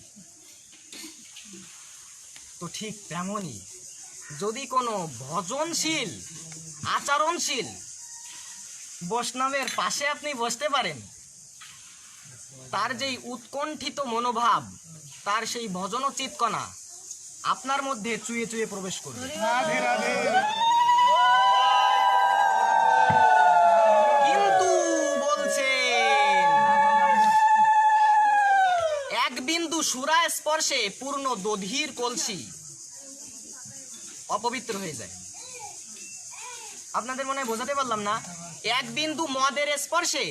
তো ঠিক তেমনই যদি কোনো ভজনশীল আচরণশীল বৈষ্ণবের পাশে আপনি বসতে পারেন, তার যেই উৎকণ্ঠিত মনোভাব, তার সেই ভজন চিৎকণা আপনার মধ্যে চুয়ে চুয়ে প্রবেশ করবে। কিন্তু বলছে এক বিন্দু সুরা স্পর্শে পূর্ণ দধির কলসি অপবিত্র হয়ে যায়। আপনাদের মনে হয় বোঝাতে পারলাম না? এক বিন্দু মদের স্পর্শে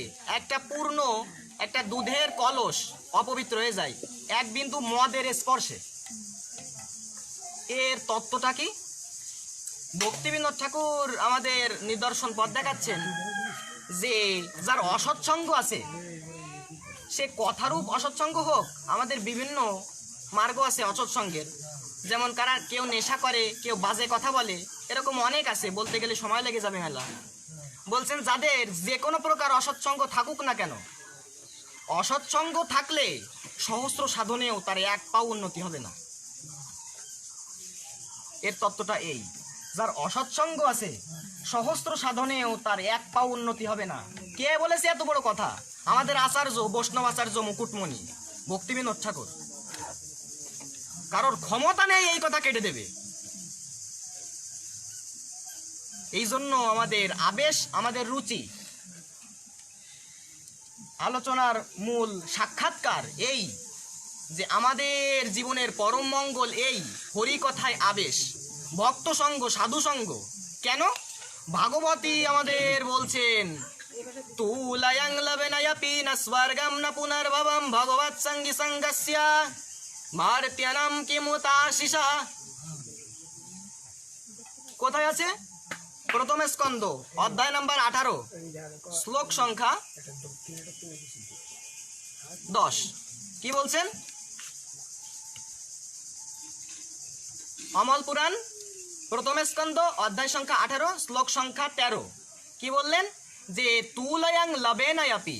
একটা দুধের কলস অপবিত্র হয়ে যায়, এক বিন্দু মদের স্পর্শে। এর তত্ত্বটা কি? ভক্তিবিনোদ ঠাকুর আমাদের নিদর্শন পথ দেখাচ্ছেন যে যার অসৎসঙ্গ আছে, সে কথারূপ অসৎসঙ্গ হোক, আমাদের বিভিন্ন মার্গ আছে অসৎসঙ্গের, যেমন কেউ নেশা করে, কেউ বাজে কথা বলে, এরকম অনেক আছে, বলতে গেলে সময় লেগে যাবে মেলা। বলছেন যাদের যে কোনো প্রকার অসৎসঙ্গ থাকুক না কেন, অসৎসঙ্গ থাকলে সহস্র সাধনেও তার এক পাও উন্নতি হবে না। এর তত্ত্বটা এই, যার অসৎসঙ্গ আছে সহস্র সাধনেও তার এক পাও উন্নতি হবে না। কে বলেছে এত বড় কথা? আমাদের আচার্য, বৈষ্ণব আচার্য মুকুটমণি ভক্তিবিনোদ ঠাকুর। কারোর ক্ষমতা নেই এই কথা কেটে দেবে। এই জন্য আমাদের আবেশ, আমাদের রুচি। আলোচনার মূল সাক্ষাৎকার এই যে আমাদের জীবনের পরম মঙ্গল এই হরিকথায় আবেশ, ভক্ত সঙ্গ, সাধু সঙ্গ। কেন? ভাগবতী আমাদের বলছেন, তুলায়াং লবেনয়াপি না স্বর্গম না পুনর্ভবম ভগবৎ সঙ্গী সঙ্গস্য মার্ত্যানাম কিমুতাশিষা। কোথায় আছে? প্রথম স্কন্ধ, অধ্যায় নাম্বার 18, শ্লোক সংখ্যা 10। কি বলছেন? অমল পুরাণ প্রথম স্কন্ধ, অধ্যায় সংখ্যা 18, শ্লোক সংখ্যা 13। কি বললেন? যে তুলয়াং লবেনয়াপি,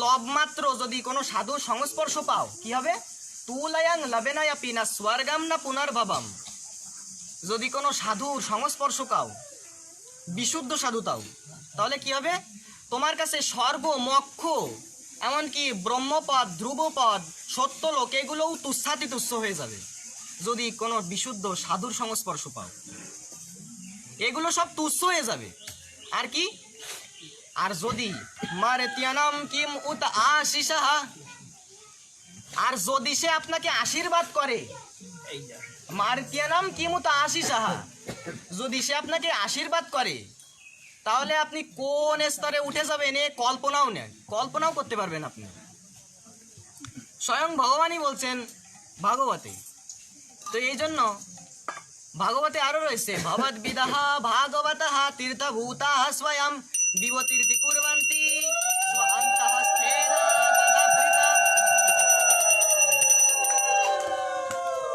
লব মাত্র যদি কোনো সাধুর সংস্পর্শ পাও, কি হবে? তুলয়াং লবেনয়াপি না স্বর্গম না পুনর্ভবম। যদি কোনো সাধুর সংস্পর্শ পাও, বিশুদ্ধ সাধু তাও, তাহলে কি হবে? তোমার কাছে স্বর্গ, মোক্ষ, এমনকি ব্রহ্মপদ, ধ্রুবপদ, সত্যলোক এগুলোও তুচ্ছাতি তুচ্ছ হয়ে যাবে যদি কোনো বিশুদ্ধ সাধুর সংস্পর্শ পাও। এগুলো সব তুচ্ছ হয়ে যাবে। আর কি? আর যদি মারতিয়ানাম কিম উত আশিসা, আর যদি সে আপনাকে আশীর্বাদ করে, মারতিয়ানাম কিম উত আশিসা, যদি সে আপনাকে আশীর্বাদ করে, তাহলে আপনি কোন স্তরে উঠে যাবেন এ কল্পনাও করতে পারবেন আপনি। স্বয়ং ভগবানই বলছেন ভাগবতে। তো এই জন্য ভাগবতে আরো রয়েছে, ভগবদ বিদাহা ভাগবতঃ তীর্থভূতাঃ স্বয়ং বিবতীর্তি কুর্বন্তি স্বান্তঃস্থেন তথাবৃতা।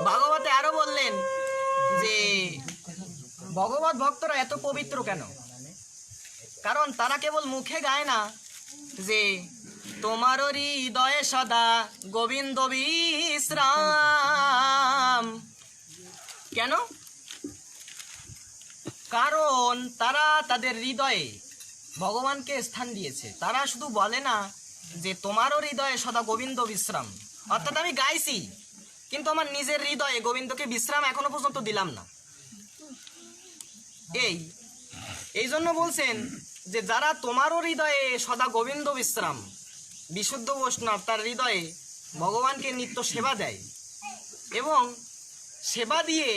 ভাগবতে আরো বললেন যে ভগবত ভক্তরা এত পবিত্র কেন? কারণ তারা কেবল মুখে গায় না যে তোমার হৃদয়ে সদা গোবিন্দ বিশ্রাম। কেন? কারণ তারা তাদের হৃদয়ে ভগবানকে স্থান দিয়েছে। তারা শুধু বলে না যে তোমারও হৃদয়ে সদা গোবিন্দ বিশ্রাম, অর্থাৎ আমি গাইছি কিন্তু আমার নিজের হৃদয়ে গোবিন্দকে বিশ্রাম এখনো পর্যন্ত দিলাম না। এই জন্য বলছেন যে যারা তোমারও হৃদয়ে সদা গোবিন্দ বিশ্রাম, বিশুদ্ধ বৈষ্ণব তার হৃদয়ে ভগবানকে নিত্য সেবা দেয় এবং সেবা দিয়ে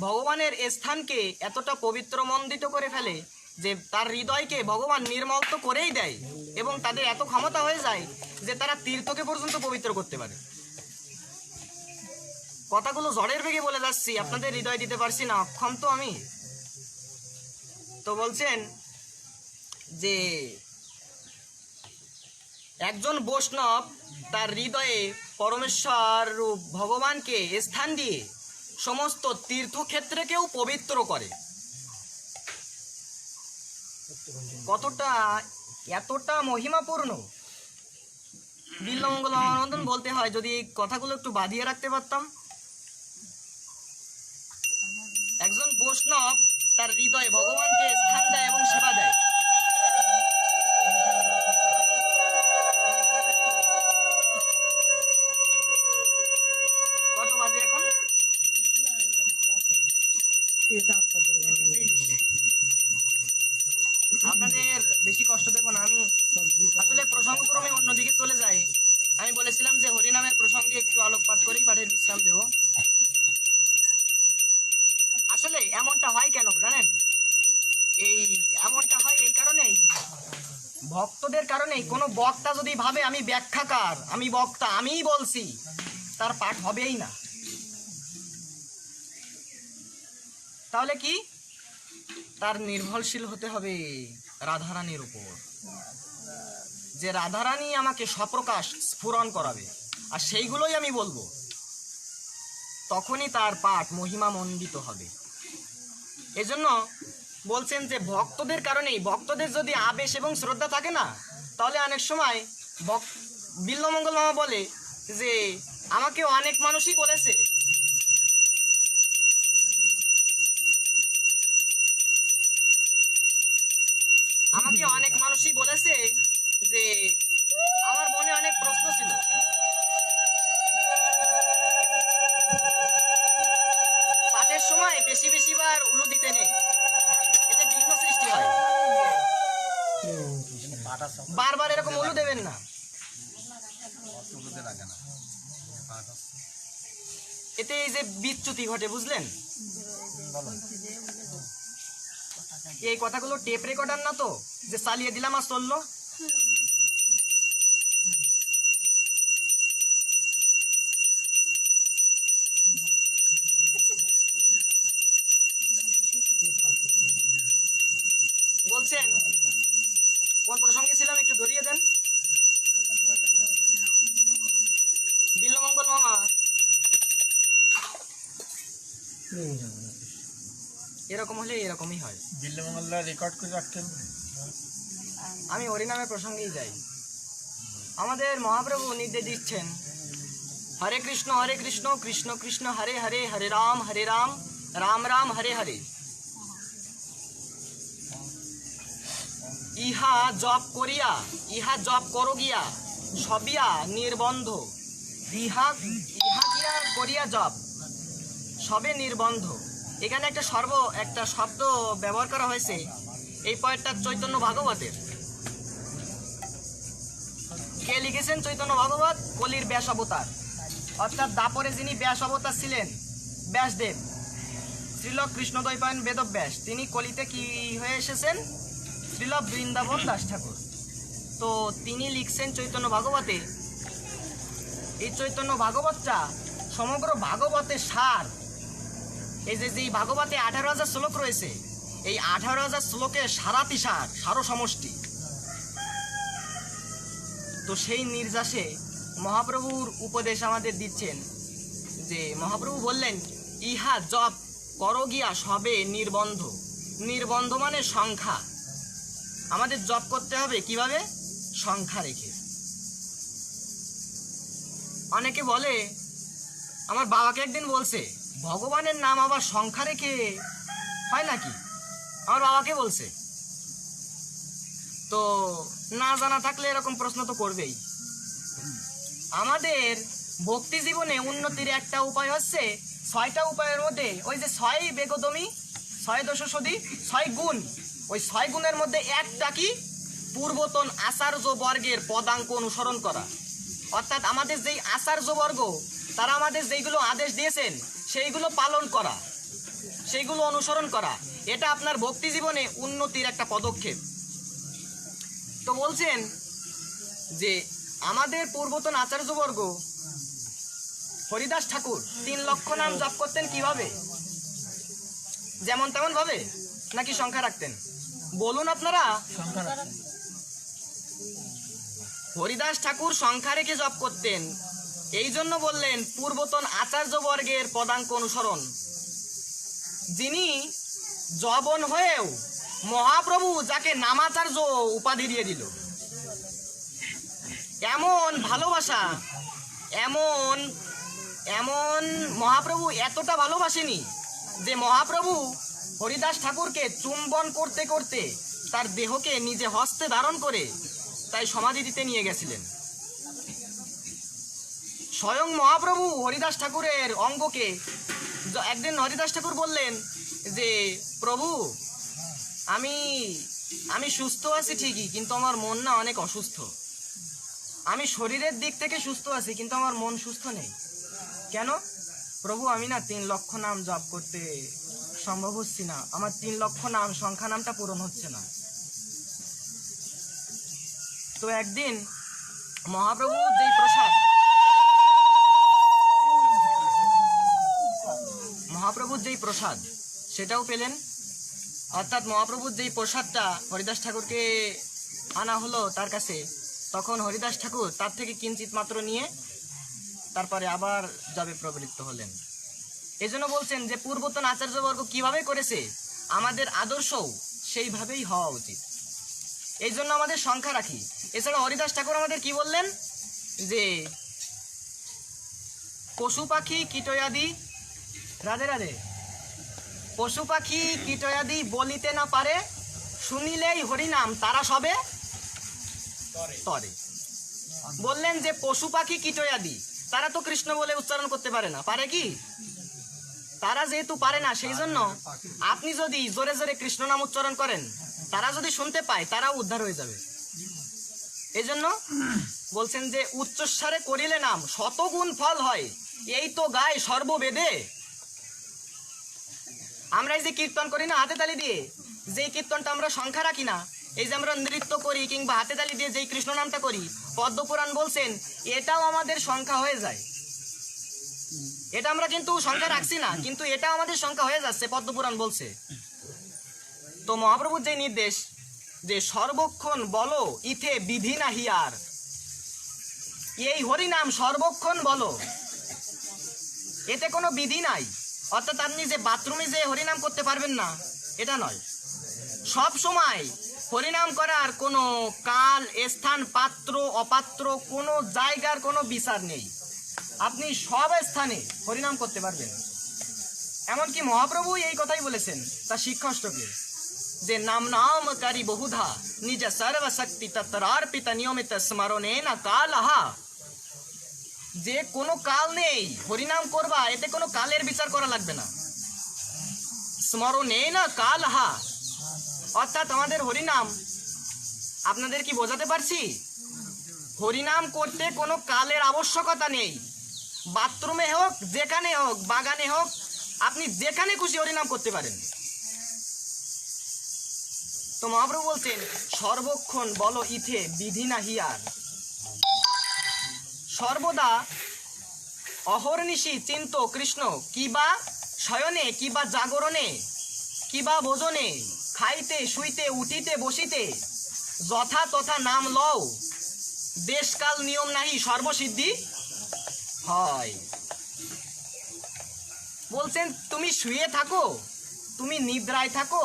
ভগবানের স্থানকে এতটা পবিত্র মণ্ডিত করে ফেলে যে তার হৃদয়কে ভগবান নির্মল তো করেই দেয় এবং তাদের এত ক্ষমতা হয়ে যায় যে তারা তীর্থকে পর্যন্ত পবিত্র করতে পারে। কথাগুলো ঝড়ের বেগে বলে যাচ্ছি, আপনাদের হৃদয় দিতে পারছি না, অক্ষম তো আমি। তো বলছেন যে একজন বৈষ্ণব তার হৃদয়ে পরমেশ্বর রূপ ভগবানকে স্থান দিয়ে সমস্ত তীর্থক্ষেত্রকেও পবিত্র করে। কতটা এতটা মহিমাপূর্ণ বিল্বমঙ্গল মহানন্দন বলতে হয়। যদি এই কথাগুলো একটু বাঁধিয়ে রাখতে পারতাম। একজন বৈষ্ণব তার হৃদয়ে ভগবানকে স্থান দেয় এবং সেবা দেয়। কত বাজে এখন? আপনাদের বেশি কষ্ট দেব না, আমি আসলে প্রসঙ্গক্রমে অন্যদিকে চলে যাই। আমি বলেছিলাম যে হরিনামের প্রসঙ্গে একটু আলোকপাত করেই পাঠের বিশ্রাম দেব। আসলে এমনটা হয় কেন জানেন? এমনটা হয় এই কারণেই, ভক্তদের কারণেই। কোনো বক্তা যদি ভাবে আমি ব্যাখ্যাকার, আমি বক্তা, আমিই বলছি, তার পাঠ হবেই না। তাহলে কি? তার নির্ভরশীল হতে হবে রাধারানীর উপর, যে রাধারানী আমাকে সপ্রকাশ স্ফুরণ করাবে আর সেইগুলোই আমি বলবো, তখনই তার পাঠ মহিমা মণ্ডিত হবে। এজন্য বলছেন যে ভক্তদের কারণেই, ভক্তদের যদি আবেশ এবং শ্রদ্ধা থাকে না, তাহলে অনেক সময় বিল্বমঙ্গল মামা বলে যে আমাকে অনেক মানুষই বলেছে যে আমার মনে অনেক প্রশ্ন ছিল, পাঠের সময় বেশি বার উলু দিতে নেই, এতে বিঘ্ন বারবার এরকম উলু দেবেন না। এতে এই যে বিচ্যুতি ঘটে, বুঝলেন? এই কথাগুলো টেপ রেকর্ডার না তো যে চালিয়ে দিলাম আর চললো। বলছেন কোন প্রসঙ্গে ছিলাম একটু ধরিয়ে দেন। বিল্লমঙ্গল মামা, এরকম হলে এরকমই হয়। বিল্লমঙ্গলরা রেকর্ড করে রাখতেন। আমি হরিনামের প্রসঙ্গেই যাই। আমাদের মহাপ্রভু নির্দেশ দিচ্ছেন, হরে কৃষ্ণ কৃষ্ণ কৃষ্ণ হরে হরে, হরে রাম রাম রাম হরে হরে। ইহা জপ করো গিয়া সবিয়া নির্বন্ধ। ইহা গিয়া করিয়া জপ সবে নির্বন্ধ। এখানে একটা শব্দ ব্যবহার করা হয়েছে, এই পয়েন্টটা চৈতন্য ভাগবতের। কে লিখেছেন? চৈতন্য ভাগবত, কলির ব্যাস অবতার, অর্থাৎ দাপরে যিনি ব্যাস অবতার ছিলেন, ব্যাসদেব, শ্রীল কৃষ্ণদ্বৈপায়ন বেদব্যাস, তিনি কলিতে কি হয়ে এসেছেন? শ্রীল বৃন্দাবন দাস ঠাকুর। তো তিনি লিখছেন চৈতন্য ভাগবতে। এই চৈতন্য ভাগবতটা সমগ্র ভাগবতের সার। এই যে ভাগবতে 18,000 শ্লোক রয়েছে, এই 18,000 শ্লোকের সারাতি সার সমষ্টি। তো সেই নির্যাসে মহাপ্রভুর উপদেশ আমাদের দিচ্ছেন যে, মহাপ্রভু বললেন ইহা জপ করো গিয়া সবে নির্বন্ধ। নির্বন্ধ মানে সংখ্যা। আমাদের জপ করতে হবে কিভাবে? সংখ্যা রেখে। অনেকে বলে, আমার বাবাকে একদিন বলছে, ভগবানের নাম আবার সংখ্যা রেখে হয় নাকি? আমার বাবাকে বলছে। তো না জানা থাকলে এরকম প্রশ্ন তো করবেই। আমাদের ভক্তি জীবনে উন্নতির একটা উপায় হচ্ছে, 6টা উপায়ের মধ্যে ওই যে 6 বেগদমি, 6 দশসদী, 6 গুণ, ওই 6 গুণের মধ্যে একটা কি? পূর্বতন আচার্য বর্গের পদাঙ্ক অনুসরণ করা। অর্থাৎ আমাদের যেই আচার্য বর্গ, তারা আমাদের যেইগুলো আদেশ দিয়েছেন সেইগুলো পালন করা, সেইগুলো অনুসরণ করা। এটা আপনার ভক্তি জীবনে উন্নতির একটা পদক্ষেপ। তো বলছেন যে আমাদের পূর্বতন আচার্যবর্গ, হরিদাস ঠাকুর 3 লক্ষ নাম জপ করতেন কিভাবে? যেমন তেমন ভাবে নাকি সংখ্যা রাখতেন? বলুন আপনারা। হরিদাস ঠাকুর সংখ্যা রেখে জপ করতেন। এই জন্য বললেন পূর্বতন আচার্যবর্গের পদাঙ্ক অনুসরণ। যিনি যবন হয়েও মহাপ্রভু যাকে নামাচার্য উপাধি দিয়ে দিল, এমন ভালোবাসা, এমন মহাপ্রভু এতটা ভালোবাসেনি যে মহাপ্রভু হরিদাস ঠাকুরকে চুম্বন করতে করতে তার দেহকে নিজে হস্তে ধারণ করে তাই সমাধি দিতে নিয়ে গেছিলেন। স্বয়ং মহাপ্রভু হরিদাস ঠাকুরের অঙ্গকে, একদিন হরিদাস ঠাকুর বললেন যে, প্রভু আমি সুস্থ আছি ঠিকই, কিন্তু আমার মন না অনেক অসুস্থ। আমি শরীরের দিক থেকে সুস্থ আছি, কিন্তু আমার মন সুস্থ নেই। কেন? প্রভু আমি না 3 লক্ষ নাম জপ করতে সম্ভব হচ্ছে না, আমার 3 লক্ষ নাম সংখ্যা নামটা পূরণ হচ্ছে না। তো একদিন মহাপ্রভুর যেই প্রসাদ সেটাও পেলেন। অর্থাৎ মহাপ্রভুর যেই প্রসাদটা হরিদাস ঠাকুরকে আনা হলো তার কাছে, তখন হরিদাস ঠাকুর তার থেকে কিঞ্চিত মাত্র নিয়ে তারপরে আবার জবে প্রবৃত্ত হলেন। এজন্য বলছেন যে পূর্বতন আচার্যবর্গ কিভাবে করেছে, আমাদের আদর্শও সেইভাবেই হওয়া উচিত। এই জন্য আমাদের সংখ্যা রাখি। এছাড়া হরিদাস ঠাকুর আমাদের কি বললেন যে, পশু পাখি কীটয়াদি, রাধে রাধে, পশু পাখি কীটয়াদি বলিতে না পারে, শুনিলেই হরিনাম তারা সবে তরে। বললেন যে পশু পাখি কীটয়াদি, তারা তো কৃষ্ণ বলে উচ্চারণ করতে পারে না, পারে কি? তারা যেহেতু পারে না, সেই জন্য আপনি যদি জোরে জোরে কৃষ্ণ নাম উচ্চারণ করেন, তারা যদি শুনতে পায় তারাও উদ্ধার হয়ে যাবে। এই জন্য বলছেন যে উচ্চস্বরে করিলে নাম শতগুণ ফল হয়, এই তো গায় সর্ববেদে। আমরা এই যে কীর্তন করি না হাতে তালি দিয়ে, যে কীর্তনটা আমরা সংখ্যা রাখি না, এই যে আমরা নৃত্য করি কিংবা হাতে তালি দিয়ে যেই কৃষ্ণ নামটা করি, পদ্মপুরাণ বলছেন এটাও আমাদের সংখ্যা হয়ে যায়। এটা আমরা কিন্তু সংখ্যা রাখছি না, কিন্তু এটা আমাদের সংখ্যা হয়ে যাচ্ছে, পদ্মপুরাণ বলছে। তো মহাপ্রভুর যে নির্দেশ যে সর্বক্ষণ বলো ইথে বিধি না হিয়ার, এই হরিনাম সর্বক্ষণ বলো, এতে কোনো বিধি নাই। অর্থাৎ আপনি যে বাথরুমে যে হরিনাম করতে পারবেন না এটা নয়, সব সময় হরিনাম করার কোনো কাল, স্থান, পাত্র অপাত্র, কোনো জায়গার কোনো বিচার নেই। আপনি সব স্থানে হরিনাম করতে পারবেন। এমনকি মহাপ্রভু এই কথাই বলেছেন তার শিক্ষাষ্টকে, যে নামকারী বহুধা নিজ সর্বশক্তি তত্রার্পিত নিয়মিত স্মরণে না কালহা, যে কোনো কাল নেই, হরিনাম করবা, এতে কোনো কালের বিচার করা লাগবে না। স্মরণে না কালহা, অর্থাৎ আমাদের হরিনাম, আপনাদের কি বোঝাতে পারছি? হরিনাম করতে কোনো কালের আবশ্যকতা নেই। বাথরুমে হোক, যেখানে হোক, বাগানে হোক, আপনি যেখানে খুশি হরিনাম করতে পারেন। তো মহাপ্রভু বলছেন সর্বক্ষণ বলো ইথে বিধি না হিয়ার, সর্বদা অহর্নিশি চিন্ত কৃষ্ণ, কিবা শয়নে কিবা জাগরণে কিবা ভোজনে, খাইতে শুইতে উঠিতে বসিতে যথা তথা নাম লও, দেশকাল নিয়ম নাহি সর্বসিদ্ধি হয়। বলছেন তুমি শুয়ে থাকো, তুমি নিদ্রায় থাকো,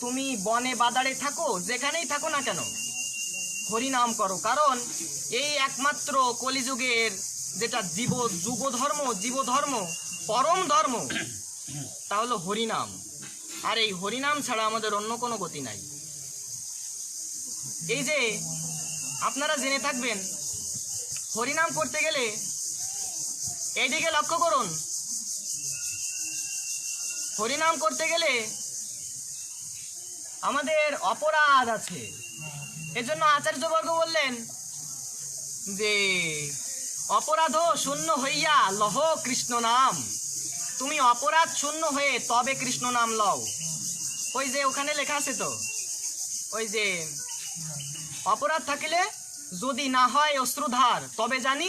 তুমি বনে বাদারে থাকো, যেখানেই থাকো না কেন হরিনাম করো। কারণ এই একমাত্র কলিযুগের যেটা জীবধর্ম, পরম ধর্ম, তা হলো হরিনাম। আর এই হরিনাম ছাড়া আমাদের অন্য কোনো গতি নাই। এই যে আপনারা জেনে থাকবেন, হরিনাম করতে গেলে এইদিকে লক্ষ্য করুন, হরিনাম করতে গেলে আমাদের অপরাধ আছে। এজন্য আচার্যবর্গ বললেন যে অপরাধ শূন্য হইয়া লহ কৃষ্ণ নাম, তুমি অপরাধ শূন্য হয়ে তবে কৃষ্ণ নাম লও। ওই যে ওখানে লেখা আছে তো, ওই যে অপরাধ থাকিলে যদি না হয় অশ্রুধার, তবে জানি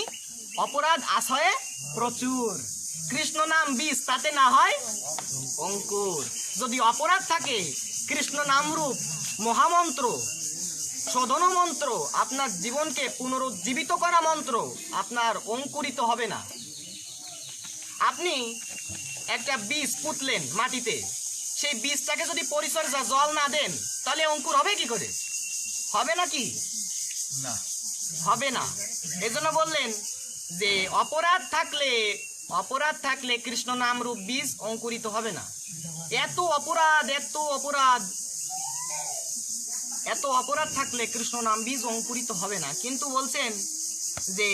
অপরাধ আশয়ে প্রচুর। কৃষ্ণ নাম বীজ, তাতে না হয় অঙ্কুর। যদি অপরাধ থাকে, কৃষ্ণ নামরূপ মহামন্ত্র, শোধন মন্ত্র, আপনার জীবনকে পুনরুজ্জীবিত করা মন্ত্র, আপনার অঙ্কুরিত হবে না। আপনি একটা বীজ পুঁতলেন মাটিতে, সেই বীজটাকে যদি পরিচর্যা জল না দেন, তাহলে অঙ্কুর হবে কি করে? হবে নাকি? না, হবে না। এজন্য বললেন যে অপরাধ থাকলে কৃষ্ণ নামরূপ বীজ অঙ্কুরিত হবে না। এত অপরাধ থাকলে কৃষ্ণ নাম বীজ অঙ্কুরিত হবে না। কিন্তু বলছেন যে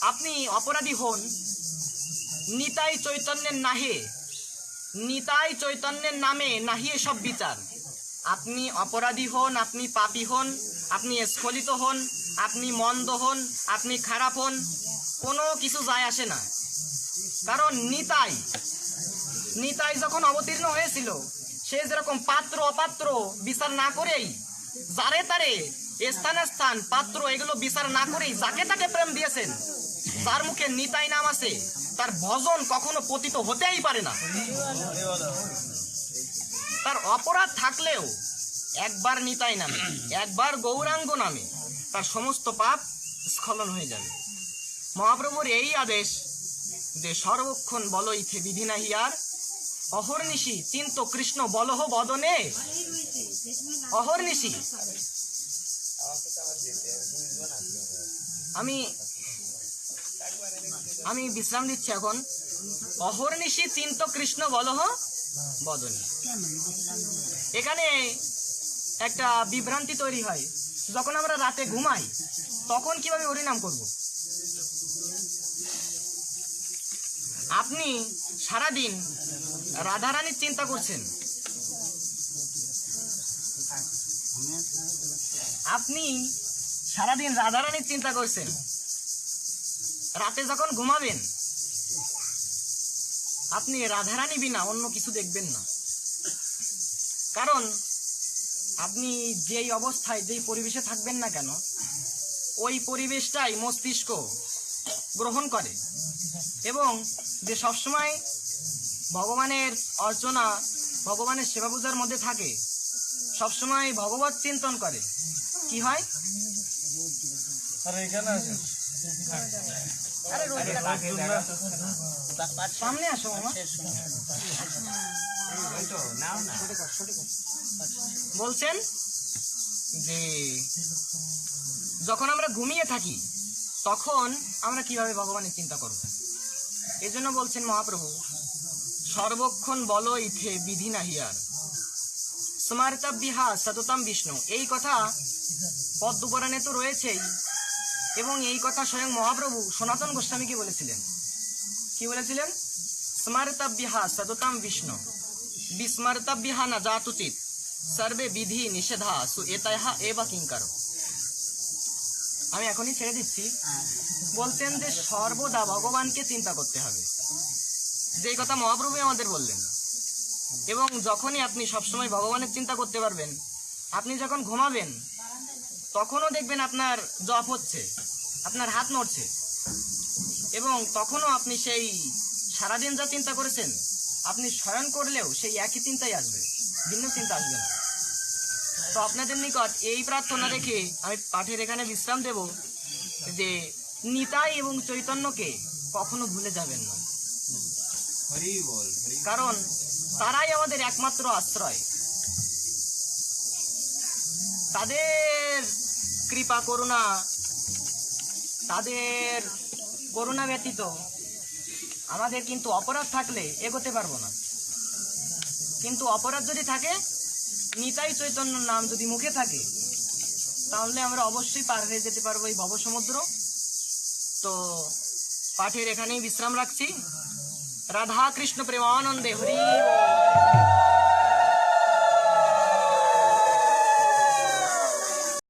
আপনি অপরাধী হন, নিতাই চৈতন্যের নামে নাহি এসব বিচার। আপনি অপরাধী হন, আপনি পাপী হন, আপনি স্খলিত হন, আপনি মন্দ হন, আপনি খারাপ হন, কোনো কিছু যায় আসে না। কারণ নিতাই যখন অবতীর্ণ হয়েছিল, সে যেরকম পাত্র অপাত্র বিচার না করেই, যারে তারে স্থান পাত্র এগুলো বিচার না করেই যাকে তাকে প্রেম দিয়েছেন, তার মুখে নিতাই নাম আছে, তার ভজন কখনো পতিত হতেই পারে না। তার অপরাধ থাকলেও একবার নিতাই নামে, একবার গৌরাঙ্গ নামে তার সমস্ত পাপ স্খলন হয়ে যাবে। মহাপ্রভুর এই আদেশ যে সর্বক্ষণ বলো ইথে বিধি না হিয়ার, অহর্নিশি চিন্ত কৃষ্ণ বলহ বদনে। অহর্নিশি, আমি বিশ্রাম দিচ্ছি এখন। অহর্নিশি চিন্ত কৃষ্ণ বলহ বদনে। এখানে একটা বিভ্রান্তি তৈরি হয়, যখন আমরা রাতে ঘুমাই তখন কিভাবে হরিনাম করব? আপনি সারাদিন রাধারানীর চিন্তা করছেন, আপনি সারাদিন রাধারানীর চিন্তা করছেন, রাতে যখন ঘুমাবেন আপনি রাধারানী বিনা অন্য কিছু দেখবেন না। কারণ আপনি যেই অবস্থায় যেই পরিবেশে থাকবেন না কেন, ওই পরিবেশটাই মস্তিষ্ক গ্রহণ করে এবং যে সবসময় ভগবানের অর্চনা, ভগবানের সেবা পূজার মধ্যে থাকে, সবসময় ভগবত চিন্তন করে, কি হয়? আর এখানে আছে সামনে আসো মামা। বলছেন যে যখন আমরা ঘুমিয়ে থাকি তখন আমরা কিভাবে ভগবানের চিন্তা করব, এজন্য বলছেন মহাপ্রভু, সর্বক্ষণ বলো ইথে বিধি নাহিয়ার স্মার্তাবিহা সততম বিষ্ণু। এই কথা পদ্মপুরাণে তো রয়েছেই এবং এই কথা স্বয়ং মহাপ্রভু সনাতন গোস্বামীকে বলেছিলেন। কি বলেছিলেন? স্মার্তাবিহা সততম বিষ্ণু বিস্মর্তব্যা না জাতুচিত সর্বে বিধি নিষেধা সু এতাহা এবা কিঙ্কার। আমি এখনই ছেড়ে দিচ্ছি। বলতেন যে সর্বদা ভগবানকে চিন্তা করতে হবে, যেই কথা মহাপ্রভু আমাদের বললেন। এবং যখনই আপনি সবসময় ভগবানের চিন্তা করতে পারবেন, আপনি যখন ঘুমাবেন তখনও দেখবেন আপনার জপ হচ্ছে, আপনার হাত নড়ছে এবং তখনও আপনি সেই সারাদিন যা চিন্তা করেছেন আপনি শয়ন করলেও সেই একই চিন্তাই আসবে, ভিন্ন চিন্তা আসবে না। তো আপনাদের নিকট এই প্রার্থনা রেখে আমি পাঠের এখানে বিশ্রাম দেব যে নিতাই এবং চৈতন্যকে কখনো ভুলে যাবেন না, কারণ তারাই আমাদের একমাত্র আশ্রয়। তাদের কৃপা করুণা, তাদের করুণা ব্যতীত আমাদের কিন্তু অপরাধ থাকলে এগোতে পারবো না। কিন্তু অপরাধ যদি থাকে, নিতাই চৈতন্য নাম যদি মুখে থাকে, তাহলে আমরা অবশ্যই পার হয়ে যেতে পারবো এই ভবসমুদ্র। তো পাঠের এখানেই বিশ্রাম রাখছি। রাধা কৃষ্ণ প্রেমানন্দে হরি বল।